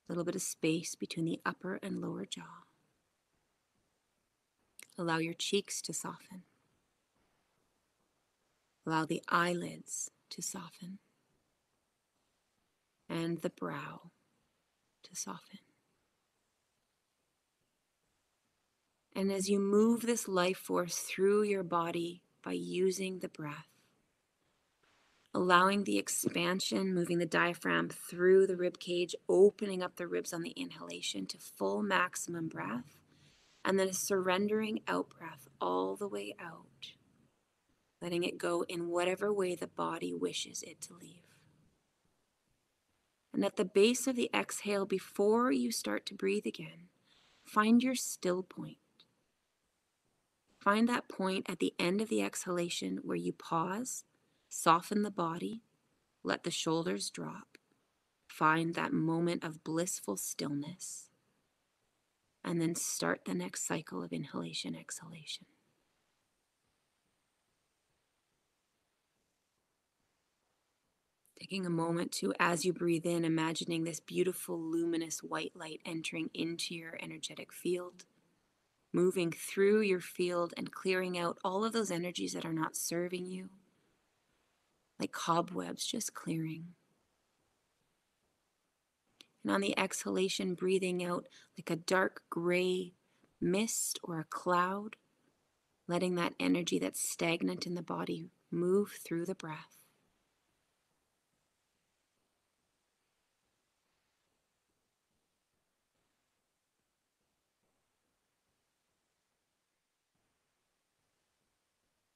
a little bit of space between the upper and lower jaw. Allow your cheeks to soften. Allow the eyelids to soften and the brow to soften. And as you move this life force through your body by using the breath, allowing the expansion, moving the diaphragm through the rib cage, opening up the ribs on the inhalation to full maximum breath, and then a surrendering out breath all the way out, letting it go in whatever way the body wishes it to leave. And at the base of the exhale, before you start to breathe again, find your still point. Find that point at the end of the exhalation where you pause, soften the body, let the shoulders drop. Find that moment of blissful stillness, and then start the next cycle of inhalation, exhalation. Taking a moment to, as you breathe in, imagining this beautiful luminous white light entering into your energetic field, moving through your field and clearing out all of those energies that are not serving you, like cobwebs, just clearing. And on the exhalation, breathing out like a dark gray mist or a cloud, letting that energy that's stagnant in the body move through the breath.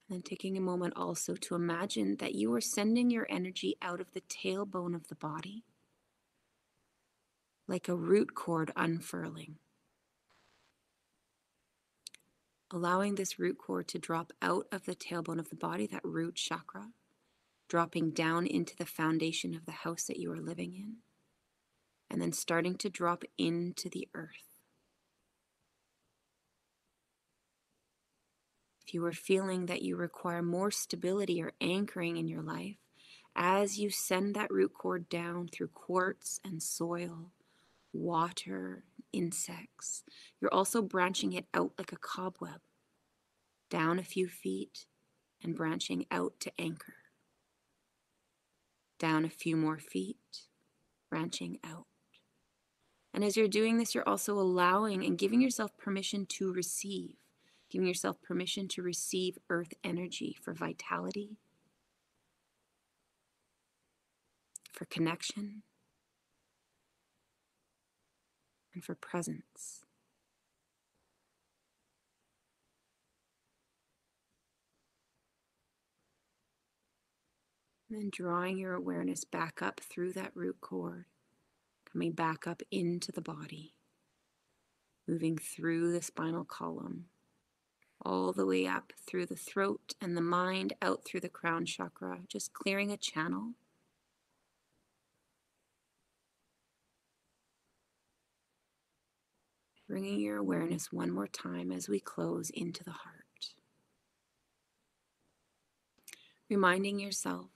And then taking a moment also to imagine that you are sending your energy out of the tailbone of the body, like a root cord unfurling. Allowing this root cord to drop out of the tailbone of the body, that root chakra, dropping down into the foundation of the house that you are living in, and then starting to drop into the earth. If you are feeling that you require more stability or anchoring in your life, as you send that root cord down through quartz and soil, water, insects, you're also branching it out like a cobweb, down a few feet and branching out to anchor. Down a few more feet, branching out. And as you're doing this, you're also allowing and giving yourself permission to receive, giving yourself permission to receive earth energy for vitality, for connection, and for presence. And then drawing your awareness back up through that root cord, coming back up into the body, moving through the spinal column, all the way up through the throat and the mind, out through the crown chakra, just clearing a channel. Bringing your awareness one more time as we close into the heart. Reminding yourself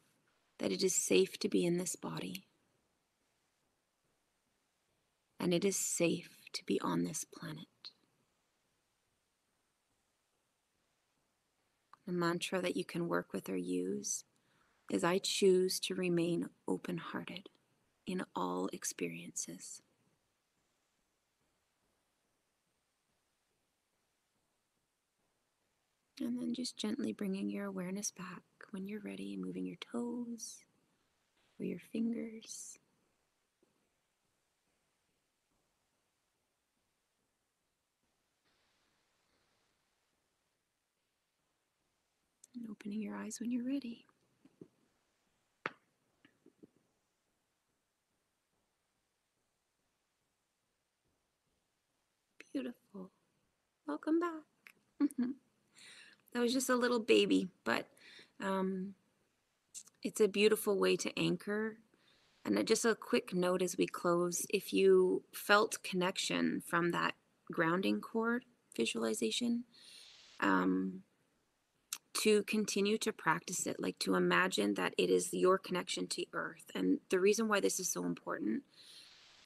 that it is safe to be in this body, and it is safe to be on this planet. The mantra that you can work with or use is, I choose to remain open-hearted in all experiences. And then just gently bringing your awareness back when you're ready, moving your toes or your fingers. And opening your eyes when you're ready. Beautiful. Welcome back. That was just a little baby, but it's a beautiful way to anchor. And just a quick note as we close, if you felt connection from that grounding cord visualization, to continue to practice it, like to imagine that it is your connection to earth. And the reason why this is so important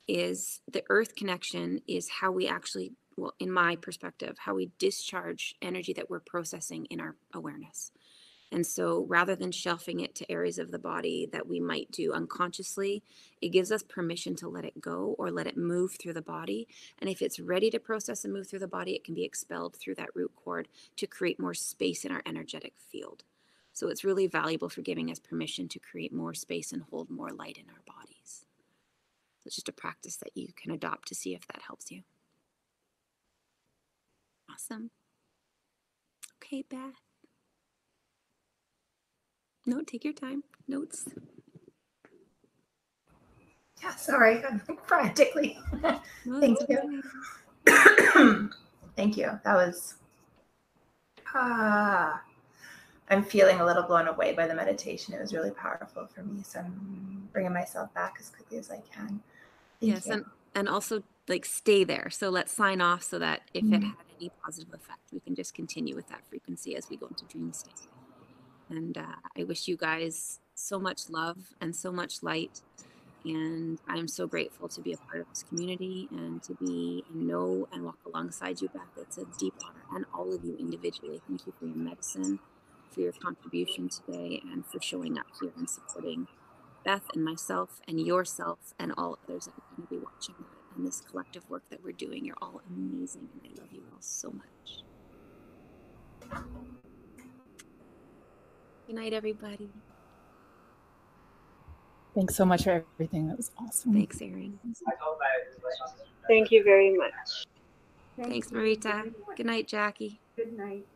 is the earth connection is how we actually, well, in my perspective, how we discharge energy that we're processing in our awareness. And so rather than shelving it to areas of the body that we might do unconsciously, it gives us permission to let it go or let it move through the body. And if it's ready to process and move through the body, it can be expelled through that root cord to create more space in our energetic field. So it's really valuable for giving us permission to create more space and hold more light in our bodies. So it's just a practice that you can adopt to see if that helps you. Awesome. Okay, Beth. No, take your time. Notes.
Yeah, sorry, I'm frantically.
No,
Thank
that's
you.
okay.
Thank you. That was. I'm feeling a little blown away by the meditation. It was really powerful for me. So I'm bringing myself back as quickly as I can. Thank you.
And also like stay there. So let's sign off so that if it had any positive effect, we can just continue with that frequency as we go into dream state. And I wish you guys so much love and so much light. And I'm so grateful to be a part of this community and to be and know and walk alongside you, Beth. It's a deep honor, and all of you individually. Thank you for your medicine, for your contribution today, and for showing up here and supporting Beth and myself and yourself and all others that are going to be watching that and this collective work that we're doing. You're all amazing, and I love you all so much. Good night, everybody.
Thanks so much for everything. That was awesome.
Thanks, Erin.
Thank you very much.
Thanks, Marita. Good night, Jackie.
Good night.